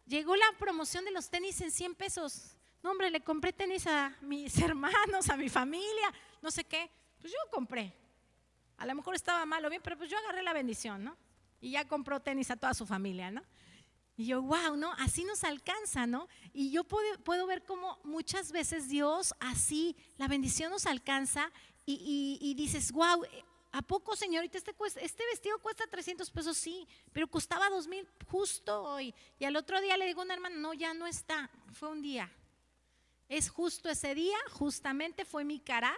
llegó la promoción de los tenis en 100 pesos. No, hombre, le compré tenis a mis hermanos, a mi familia, no sé qué. Pues yo compré. A lo mejor estaba mal o bien, pero pues yo agarré la bendición, ¿no? Y ya compró tenis a toda su familia, ¿no? Y yo, wow, ¿no? Así nos alcanza, ¿no? Y yo puedo ver cómo muchas veces Dios así, la bendición nos alcanza y dices, wow, ¿a poco, señorita, este vestido cuesta 300 pesos? Sí, pero costaba 2,000 justo hoy. Y al otro día le digo a una hermana, no, ya no está, fue un día. Es justo ese día, justamente fue mi carat.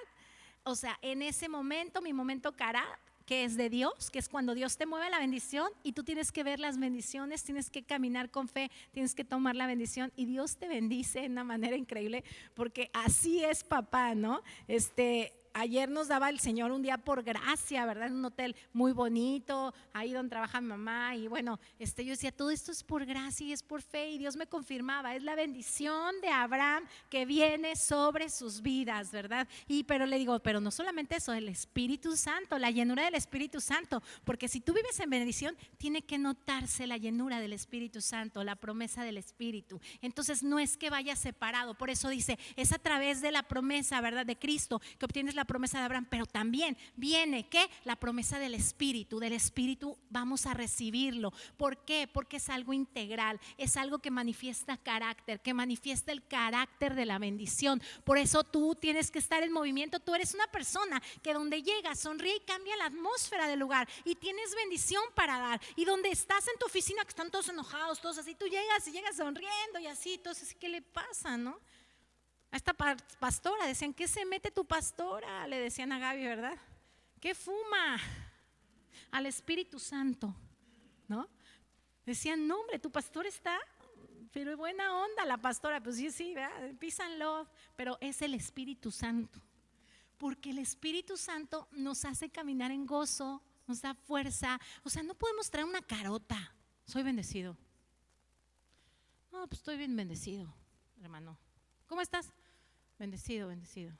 O sea, en ese momento, mi momento cara, que es de Dios, que es cuando Dios te mueve la bendición y tú tienes que ver las bendiciones, tienes que caminar con fe, tienes que tomar la bendición y Dios te bendice de una manera increíble, porque así es papá, ¿no? Ayer nos daba el Señor un día por gracia, ¿verdad? En un hotel muy bonito, ahí donde trabaja mi mamá. Y bueno, yo decía, todo esto es por gracia y es por fe. Y Dios me confirmaba, es la bendición de Abraham que viene sobre sus vidas, ¿verdad? Pero le digo, pero no solamente eso, el Espíritu Santo, la llenura del Espíritu Santo. Porque si tú vives en bendición, tiene que notarse la llenura del Espíritu Santo, la promesa del Espíritu. Entonces no es que vaya separado. Por eso dice, es a través de la promesa, ¿verdad? De Cristo que obtienes la promesa de Abraham, pero también viene ¿qué? La promesa del Espíritu vamos a recibirlo. ¿Por qué? Porque es algo integral, es algo que manifiesta carácter, que manifiesta el carácter de la bendición. Por eso tú tienes que estar en movimiento. Tú eres una persona que donde llegas sonríe y cambia la atmósfera del lugar y tienes bendición para dar. Y donde estás en tu oficina que están todos enojados, todos así, tú llegas y llegas sonriendo y así, entonces ¿qué le pasa, no? A esta pastora, decían, ¿qué se mete tu pastora? Le decían a Gaby, ¿verdad? ¿Qué fuma? Al Espíritu Santo, ¿no? Decían, no hombre, tu pastor está, pero buena onda la pastora, pues sí, ¿verdad? Peace and love, pero es el Espíritu Santo, porque el Espíritu Santo nos hace caminar en gozo, nos da fuerza. O sea, no podemos traer una carota, soy bendecido. No, pues estoy bien bendecido, hermano. ¿Cómo estás? Bendecido, bendecido.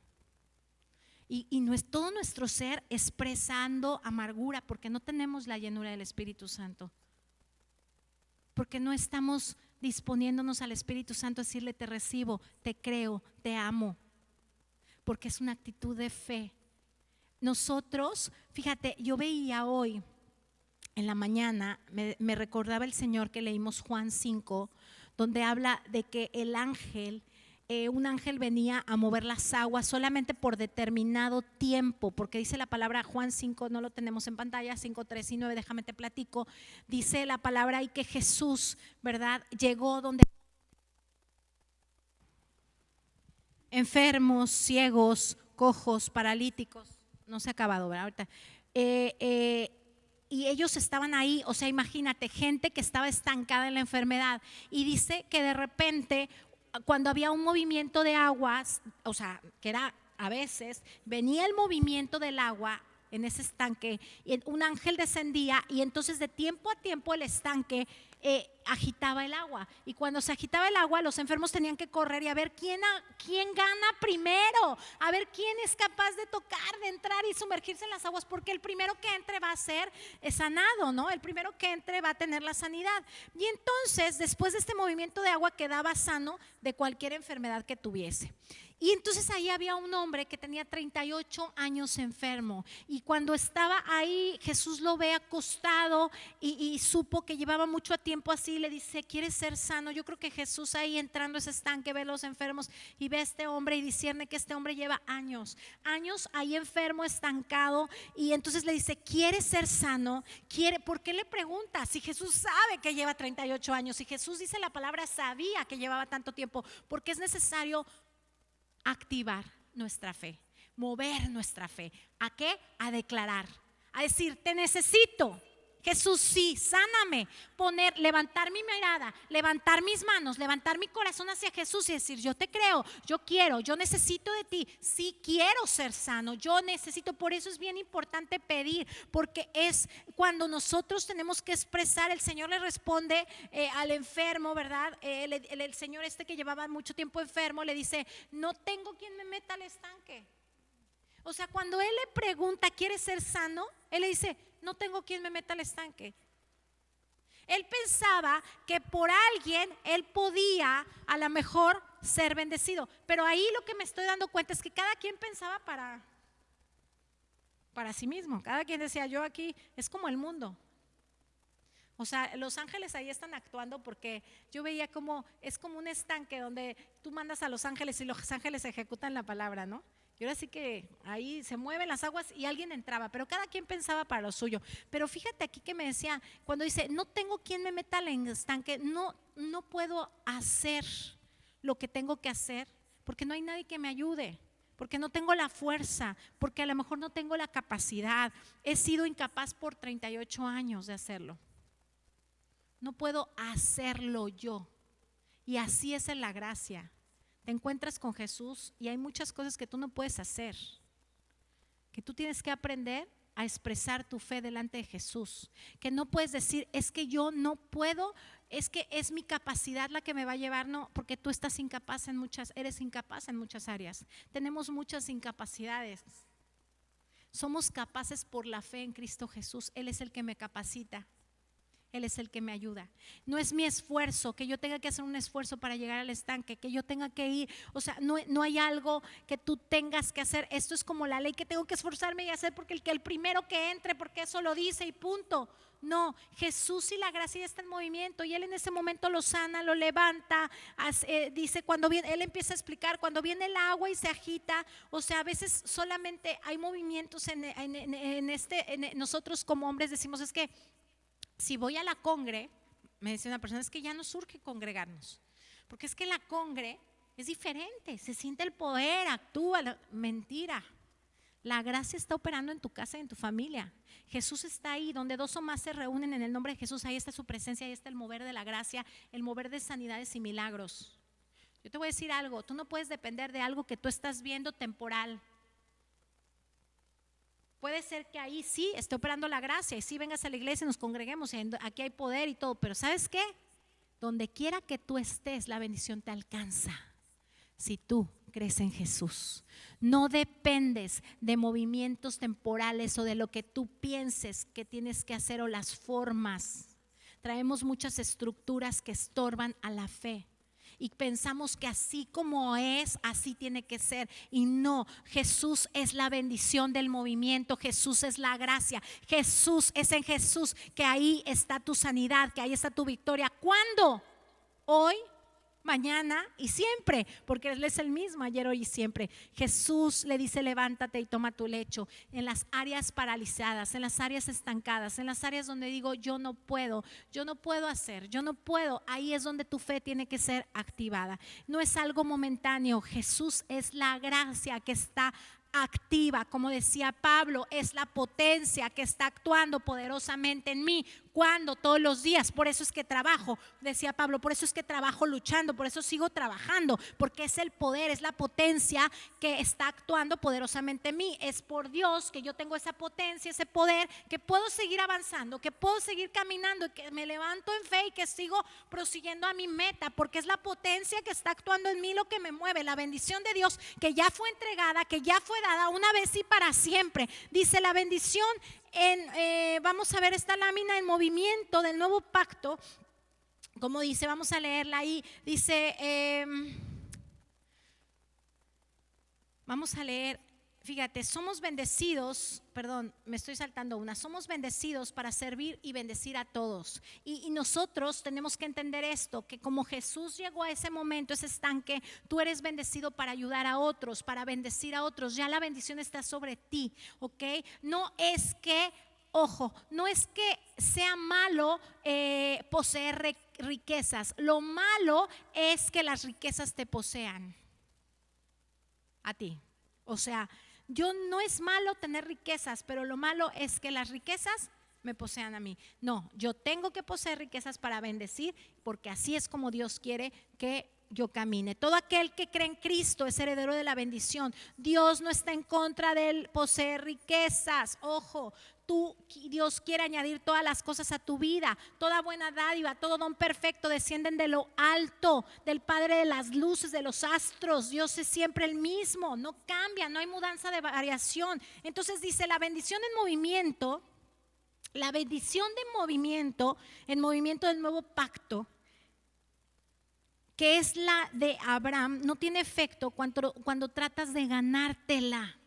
Y no es todo nuestro ser expresando amargura, porque no tenemos la llenura del Espíritu Santo, porque no estamos disponiéndonos al Espíritu Santo a decirle, te recibo, te creo, te amo, porque es una actitud de fe. Nosotros, fíjate, yo veía hoy en la mañana, me recordaba el Señor que leímos Juan 5, donde habla de que el ángel, un ángel venía a mover las aguas solamente por determinado tiempo, porque dice la palabra Juan 5, no lo tenemos en pantalla, 5, 3 y 9, déjame te platico. Dice la palabra ahí que Jesús, ¿verdad? Llegó donde enfermos, ciegos, cojos, paralíticos, no se ha acabado, ¿verdad? Ahorita. Y ellos estaban ahí, o sea, imagínate, gente que estaba estancada en la enfermedad. Y dice que de repente, cuando había un movimiento de aguas, o sea, que era a veces, venía el movimiento del agua en ese estanque, y un ángel descendía y entonces de tiempo a tiempo el estanque agitaba el agua. Y cuando se agitaba el agua, los enfermos tenían que correr y a ver quién gana primero, a ver quién es capaz de tocar, de entrar y sumergirse en las aguas, porque el primero que entre va a ser sanado, ¿no? El primero que entre va a tener la sanidad. Y entonces, después de este movimiento de agua, quedaba sano de cualquier enfermedad que tuviese. Y entonces ahí había un hombre que tenía 38 años enfermo, y cuando estaba ahí Jesús lo ve acostado y supo que llevaba mucho tiempo así, le dice, ¿quieres ser sano? Yo creo que Jesús ahí entrando a ese estanque ve a los enfermos y ve a este hombre y discierne que este hombre lleva años ahí enfermo, estancado, y entonces le dice, ¿quieres ser sano? ¿Por qué le pregunta? Si Jesús sabe que lleva 38 años, si Jesús dice la palabra sabía que llevaba tanto tiempo, porque es necesario activar nuestra fe, mover nuestra fe. ¿A qué? A declarar, a decir, te necesito. Jesús, sí, sáname. Levantar mi mirada, levantar mis manos, levantar mi corazón hacia Jesús y decir, yo te creo, yo quiero, yo necesito de ti. Sí, quiero ser sano, yo necesito. Por eso es bien importante pedir, porque es cuando nosotros tenemos que expresar. El Señor le responde al enfermo, ¿verdad? El Señor que llevaba mucho tiempo enfermo le dice, no tengo quien me meta al estanque. O sea, cuando él le pregunta, ¿quieres ser sano? Él le dice, no tengo quien me meta al estanque. Él pensaba que por alguien él podía a lo mejor ser bendecido. Pero ahí lo que me estoy dando cuenta es que cada quien pensaba para sí mismo. Cada quien decía, yo aquí, es como el mundo. O sea, los ángeles ahí están actuando, porque yo veía como, es como un estanque donde tú mandas a los ángeles y los ángeles ejecutan la palabra, ¿no? Y ahora sí que ahí se mueven las aguas y alguien entraba, pero cada quien pensaba para lo suyo. Pero fíjate aquí que me decía, cuando dice, no tengo quien me meta al estanque, no puedo hacer lo que tengo que hacer, porque no hay nadie que me ayude. porque no tengo la fuerza, porque a lo mejor no tengo la capacidad. He sido incapaz por 38 años de hacerlo. No puedo hacerlo yo. Y así es en la gracia. Te encuentras con Jesús y hay muchas cosas que tú no puedes hacer, que tú tienes que aprender a expresar tu fe delante de Jesús, que no puedes decir, es que yo no puedo, es que es mi capacidad la que me va a llevar. No, porque tú estás incapaz en eres incapaz en muchas áreas. Tenemos muchas incapacidades. Somos capaces por la fe en Cristo Jesús. Él es el que me capacita. Él es el que me ayuda. No es mi esfuerzo, que yo tenga que hacer un esfuerzo para llegar al estanque, que yo tenga que ir. O sea, no hay algo que tú tengas que hacer. Esto es como la ley que tengo que esforzarme y hacer porque el primero que entre, porque eso lo dice y punto. No, Jesús y la gracia ya está en movimiento y Él en ese momento lo sana, lo levanta. Dice cuando viene, Él empieza a explicar cuando viene el agua y se agita. O sea, a veces solamente hay movimientos nosotros como hombres decimos, es que si voy a la congre, me dice una persona, es que ya no surge congregarnos, porque es que la congre es diferente, se siente el poder, actúa. Mentira. La gracia está operando en tu casa y en tu familia. Jesús está ahí, donde dos o más se reúnen en el nombre de Jesús, ahí está su presencia, ahí está el mover de la gracia, el mover de sanidades y milagros. Yo te voy a decir algo, tú no puedes depender de algo que tú estás viendo temporal. Puede ser que ahí sí esté operando la gracia y sí vengas a la iglesia y nos congreguemos y aquí hay poder y todo, pero ¿sabes qué? Donde quiera que tú estés, la bendición te alcanza si tú crees en Jesús. No dependes de movimientos temporales o de lo que tú pienses que tienes que hacer o las formas. Traemos muchas estructuras que estorban a la fe. Y pensamos que así como es, así tiene que ser. Y no, Jesús es la bendición del movimiento, Jesús es la gracia, Jesús es en Jesús, que ahí está tu sanidad, que ahí está tu victoria. ¿Cuándo? Hoy, mañana y siempre, porque Él es el mismo ayer, hoy y siempre. Jesús le dice, levántate y toma tu lecho. En las áreas paralizadas, en las áreas estancadas, en las áreas donde digo yo no puedo hacer, yo no puedo, ahí es donde tu fe tiene que ser activada. No es algo momentáneo, Jesús es la gracia que está activa, como decía Pablo, es la potencia que está actuando poderosamente en mí. ¿Cuándo? Todos los días. Por eso es que trabajo, decía Pablo, por eso es que trabajo luchando, por eso sigo trabajando, porque es el poder, es la potencia que está actuando poderosamente en mí. Es por Dios que yo tengo esa potencia, ese poder, que puedo seguir avanzando, que puedo seguir caminando, que me levanto en fe y que sigo prosiguiendo a mi meta, porque es la potencia que está actuando en mí lo que me mueve, la bendición de Dios que ya fue entregada, que ya fue dada una vez y para siempre. Dice la bendición vamos a ver esta lámina en movimiento del nuevo pacto, como dice, vamos a leerla ahí, dice, vamos a leer, fíjate, somos bendecidos, me estoy saltando una, somos bendecidos para servir y bendecir a todos. Y nosotros tenemos que entender esto, que como Jesús llegó a ese momento, ese estanque, tú eres bendecido para ayudar a otros, para bendecir a otros. Ya la bendición está sobre ti, ¿ok? No es que, ojo, no es que sea malo poseer riquezas. Lo malo es que las riquezas te posean a ti. O sea, no es malo tener riquezas, pero lo malo es que las riquezas me posean a mí. No, yo tengo que poseer riquezas para bendecir, porque así es como Dios quiere que yo camine. Todo aquel que cree en Cristo es heredero de la bendición. Dios no está en contra del poseer riquezas. Ojo, Dios quiere añadir todas las cosas a tu vida. Toda buena dádiva, todo don perfecto descienden de lo alto, del Padre de las luces, de los astros. Dios es siempre el mismo, no cambia, no hay mudanza de variación. Entonces dice, la bendición en movimiento, la bendición en movimiento del nuevo pacto, que es la de Abraham, no tiene efecto cuando tratas de ganártela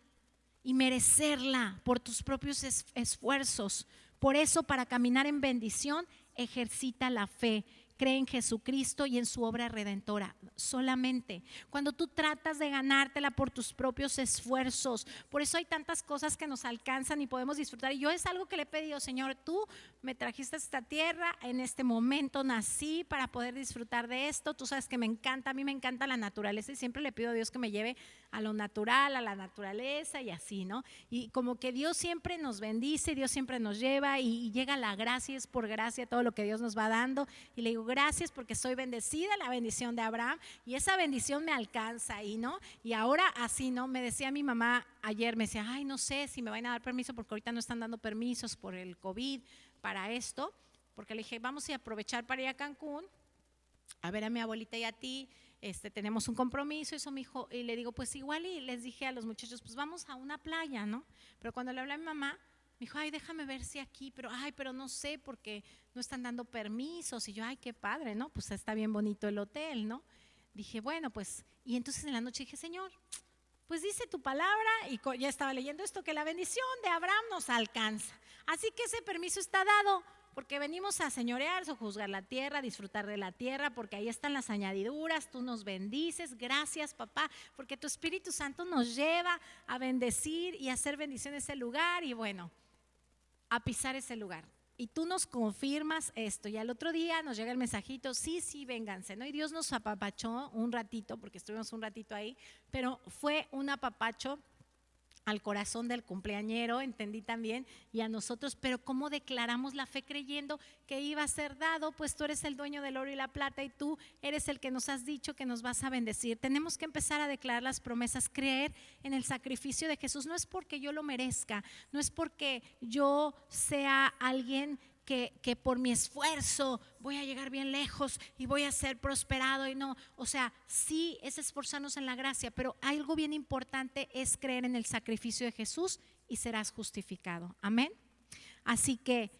y merecerla por tus propios esfuerzos. Por eso, para caminar en bendición, ejercita la fe. cree en Jesucristo y en su obra redentora. Solamente cuando tú tratas de ganártela por tus propios esfuerzos. Por eso hay tantas cosas que nos alcanzan y podemos disfrutar. Y yo es algo que le he pedido: Señor, tú me trajiste a esta tierra, en este momento nací para poder disfrutar de esto. Tú sabes que me encanta, a mí me encanta la naturaleza y siempre le pido a Dios que me lleve a lo natural, a la naturaleza y así, ¿no? Y como que Dios siempre nos bendice, Dios siempre nos lleva y llega la gracia, es por gracia todo lo que Dios nos va dando. Y le digo: gracias porque soy bendecida, la bendición de Abraham, y esa bendición me alcanza ahí, ¿no? Y ahora así, ¿no? Me decía mi mamá ayer, me decía: ay, no sé si me van a dar permiso porque ahorita no están dando permisos por el COVID para esto, porque le dije: vamos a aprovechar para ir a Cancún a ver a mi abuelita y a ti, tenemos un compromiso. Eso me dijo, y le digo: pues igual, y les dije a los muchachos: pues vamos a una playa, ¿no? Pero cuando le hablé a mi mamá, me dijo: ay, déjame ver si aquí, pero no sé porque no están dando permisos. Y yo: ay, qué padre, ¿no? Pues está bien bonito el hotel, ¿no? Dije: bueno, pues, y entonces en la noche dije: Señor, pues dice tu palabra, y ya estaba leyendo esto, que la bendición de Abraham nos alcanza. Así que ese permiso está dado, porque venimos a señorear, sojuzgar la tierra, disfrutar de la tierra, porque ahí están las añadiduras. Tú nos bendices, gracias, papá, porque tu Espíritu Santo nos lleva a bendecir y a hacer bendición en ese lugar, y bueno, a pisar ese lugar. Y tú nos confirmas esto. Y al otro día nos llega el mensajito: sí, vénganse, ¿no? Y Dios nos apapachó un ratito, porque estuvimos un ratito ahí, pero fue un apapacho al corazón del cumpleañero, entendí también, y a nosotros. Pero ¿cómo declaramos la fe creyendo que iba a ser dado? Pues tú eres el dueño del oro y la plata, y tú eres el que nos has dicho que nos vas a bendecir. Tenemos que empezar a declarar las promesas, creer en el sacrificio de Jesús. No es porque yo lo merezca, no es porque yo sea alguien que por mi esfuerzo voy a llegar bien lejos y voy a ser prosperado, y no, o sea, sí es esforzarnos en la gracia, pero algo bien importante es creer en el sacrificio de Jesús y serás justificado. Amén. Así que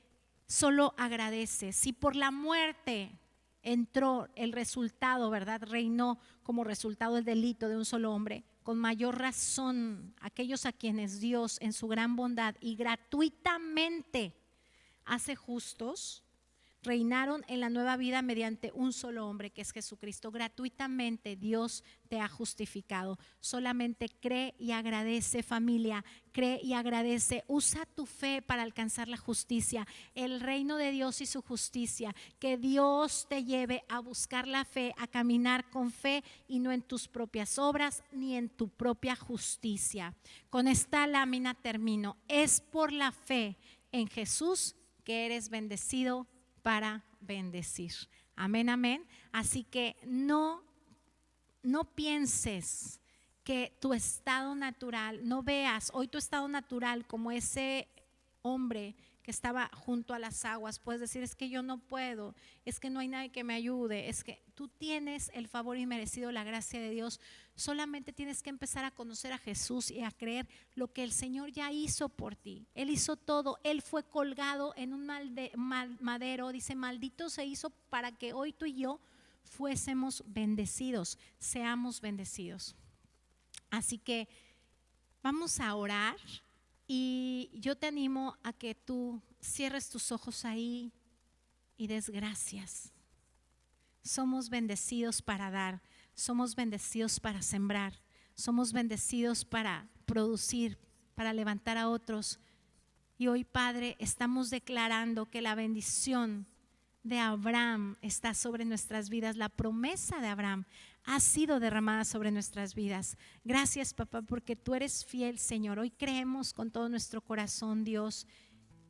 solo agradece. Si por la muerte entró el resultado, ¿verdad? Reinó como resultado el delito de un solo hombre, con mayor razón aquellos a quienes Dios en su gran bondad y gratuitamente hace justos, reinaron en la nueva vida mediante un solo hombre, que es Jesucristo. Gratuitamente Dios te ha justificado. Solamente cree y agradece, familia, cree y agradece. Usa tu fe para alcanzar la justicia, el reino de Dios y su justicia. Que Dios te lleve a buscar la fe, a caminar con fe y no en tus propias obras ni en tu propia justicia. Con esta lámina termino. Es por la fe en Jesús que eres bendecido para bendecir. Amén, amén. Así que no pienses que tu estado natural, no veas hoy tu estado natural como ese hombre que estaba junto a las aguas. Puedes decir: es que yo no puedo, es que no hay nadie que me ayude. Es que tú tienes el favor inmerecido, la gracia de Dios. Solamente tienes que empezar a conocer a Jesús y a creer lo que el Señor ya hizo por ti. Él hizo todo. Él fue colgado en un madero. Dice: maldito se hizo para que hoy tú y yo fuésemos bendecidos, seamos bendecidos. Así que vamos a orar. Y yo te animo a que tú cierres tus ojos ahí y des gracias. Somos bendecidos para dar, somos bendecidos para sembrar, somos bendecidos para producir, para levantar a otros. Y hoy, Padre, estamos declarando que la bendición de Abraham está sobre nuestras vidas. La promesa de Abraham ha sido derramada sobre nuestras vidas. Gracias, papá, porque tú eres fiel, Señor. Hoy creemos con todo nuestro corazón, Dios,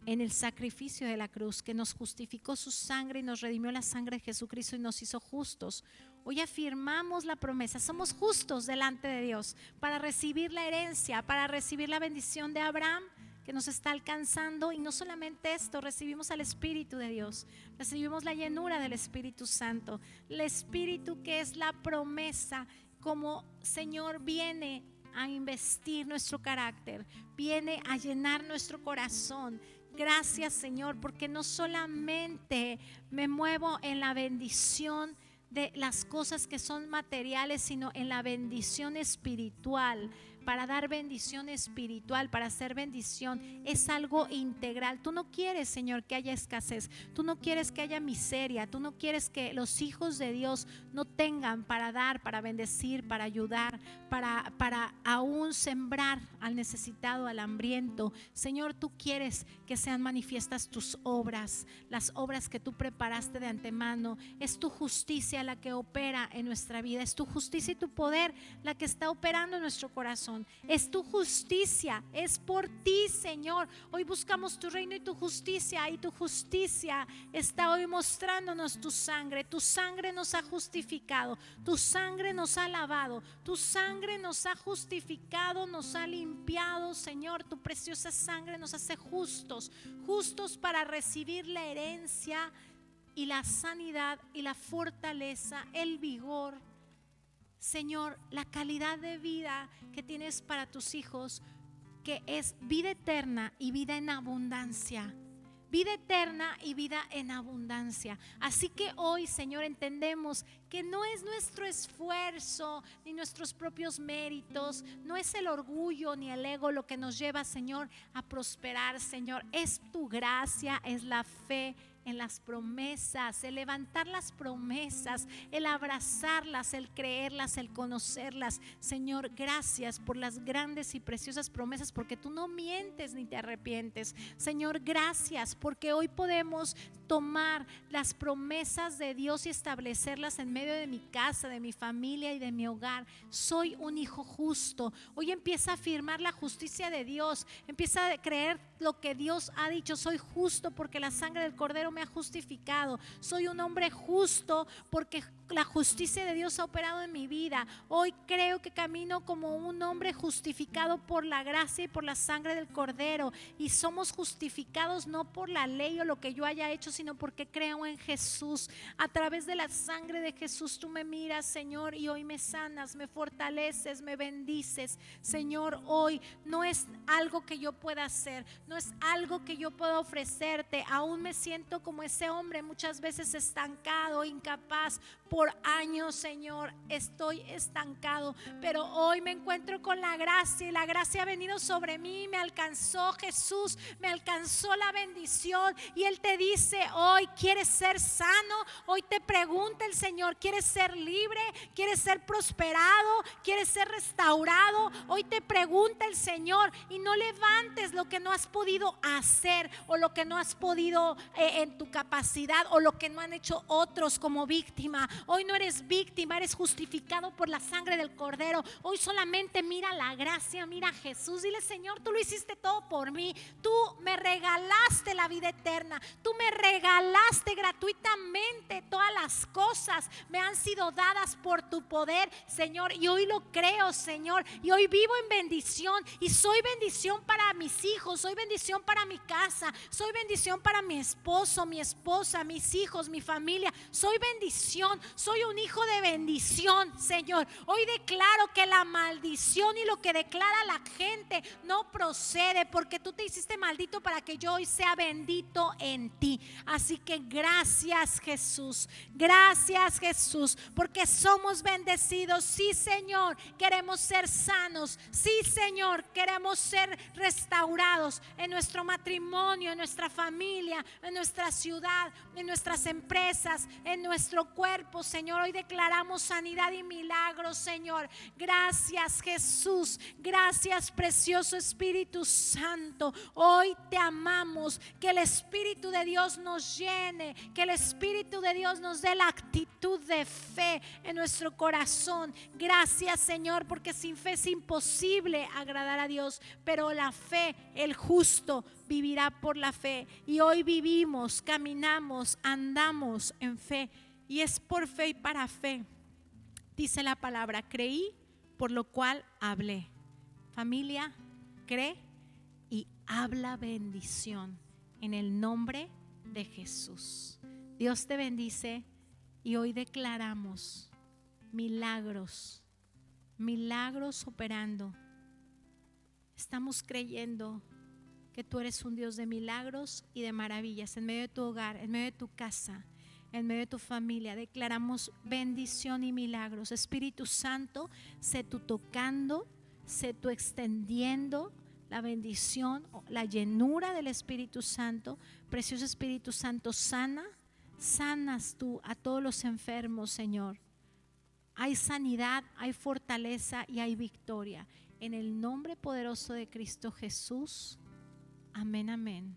en el sacrificio de la cruz, que nos justificó su sangre y nos redimió la sangre de Jesucristo y nos hizo justos. Hoy afirmamos la promesa, somos justos delante de Dios para recibir la herencia, para recibir la bendición de Abraham que nos está alcanzando. Y no solamente esto, recibimos al Espíritu de Dios, recibimos la llenura del Espíritu Santo, el Espíritu que es la promesa, como Señor viene a investir nuestro carácter, viene a llenar nuestro corazón. Gracias, Señor, porque no solamente me muevo en la bendición de las cosas que son materiales, sino en la bendición espiritual. para dar bendición espiritual, para hacer bendición, es algo integral. Tú no quieres, Señor, que haya escasez, tú no quieres que haya miseria, tú no quieres que los hijos de Dios no tengan para dar, para bendecir, para ayudar, para aún sembrar al necesitado, al hambriento. Señor, tú quieres que sean manifiestas tus obras, las obras que tú preparaste de antemano. Es tu justicia la que opera en nuestra vida, es tu justicia y tu poder la que está operando en nuestro corazón. Es tu justicia, es por ti, Señor. Hoy buscamos tu reino y tu justicia, y tu justicia está hoy mostrándonos tu sangre. Tu sangre nos ha justificado, tu sangre nos ha lavado, tu sangre nos ha justificado, nos ha limpiado, Señor. Tu preciosa sangre nos hace justos, justos para recibir la herencia y la sanidad y la fortaleza, el vigor, Señor, la calidad de vida que tienes para tus hijos, que es vida eterna y vida en abundancia. Vida eterna y vida en abundancia. Así que hoy, Señor, entendemos que no es nuestro esfuerzo ni nuestros propios méritos, no es el orgullo ni el ego lo que nos lleva, Señor, a prosperar, Señor. Es tu gracia, es la fe en las promesas, el levantar las promesas, el abrazarlas, el creerlas, el conocerlas. Señor, gracias por las grandes y preciosas promesas, porque tú no mientes ni te arrepientes. Señor, gracias porque hoy podemos tomar las promesas de Dios y establecerlas en medio de mi casa, de mi familia y de mi hogar. Soy un hijo justo. Hoy empieza a afirmar la justicia de Dios, empieza a creer lo que Dios ha dicho. Soy justo porque la sangre del Cordero me ha justificado. Soy un hombre justo porque la justicia de Dios ha operado en mi vida. Hoy creo que camino como un hombre justificado por la gracia y por la sangre del Cordero, y somos justificados no por la ley o lo que yo haya hecho, sino porque creo en Jesús. A través de la sangre de Jesús tú me miras, Señor, y hoy me sanas, me fortaleces, me bendices. Señor, hoy no es algo que yo pueda hacer, no es algo que yo pueda ofrecerte. Aún me siento como ese hombre muchas veces estancado, incapaz. Por años, Señor, estoy estancado, pero hoy me encuentro con la gracia, y la gracia ha venido sobre mí. Me alcanzó Jesús, me alcanzó la bendición, y Él te dice hoy: ¿quieres ser sano? Hoy te pregunta el Señor: ¿quieres ser libre? ¿Quieres ser prosperado? ¿Quieres ser restaurado? Hoy te pregunta el Señor, y no levantes lo que no has podido hacer, o lo que no has podido en tu capacidad, o lo que no han hecho otros como víctima. Hoy no eres víctima, eres justificado por la sangre del Cordero. Hoy solamente mira la gracia, mira a Jesús. Dile: Señor, tú lo hiciste todo por mí. Tú me regalaste la vida eterna. Tú me regalaste gratuitamente todas las cosas. Me han sido dadas por tu poder, Señor. Y hoy lo creo, Señor. Y hoy vivo en bendición. Y soy bendición para mis hijos. Soy bendición para mi casa. Soy bendición para mi esposo, mi esposa, mis hijos, mi familia. Soy bendición. Soy un hijo de bendición, Señor. Hoy declaro que la maldición y lo que declara la gente no procede, porque tú te hiciste maldito para que yo hoy sea bendito en ti. Así que gracias, Jesús. Gracias, Jesús, porque somos bendecidos. Sí, Señor, queremos ser sanos. Sí, Señor, queremos ser restaurados en nuestro matrimonio, en nuestra familia, en nuestra ciudad, en nuestras empresas, en nuestro cuerpo, Señor. Hoy declaramos sanidad y milagros, Señor. Gracias, Jesús. Gracias, precioso Espíritu Santo. Hoy te amamos. Que el Espíritu de Dios nos llene, que el Espíritu de Dios nos dé la actitud de fe en nuestro corazón. Gracias, Señor, porque sin fe es imposible agradar a Dios, pero la fe, el justo vivirá por la fe. Y hoy vivimos, caminamos, andamos en fe, y es por fe y para fe. Dice la palabra: creí, por lo cual hablé. Familia, cree y habla bendición en el nombre de Jesús. Dios te bendice, y hoy declaramos milagros, milagros operando. Estamos creyendo que tú eres un Dios de milagros y de maravillas en medio de tu hogar, en medio de tu casa, en medio de tu familia. Declaramos bendición y milagros. Espíritu Santo, sé tú tocando, sé tú extendiendo la bendición, la llenura del Espíritu Santo. Precioso Espíritu Santo, sanas tú a todos los enfermos, Señor. Hay sanidad, hay fortaleza y hay victoria. En el nombre poderoso de Cristo Jesús. Amén, amén.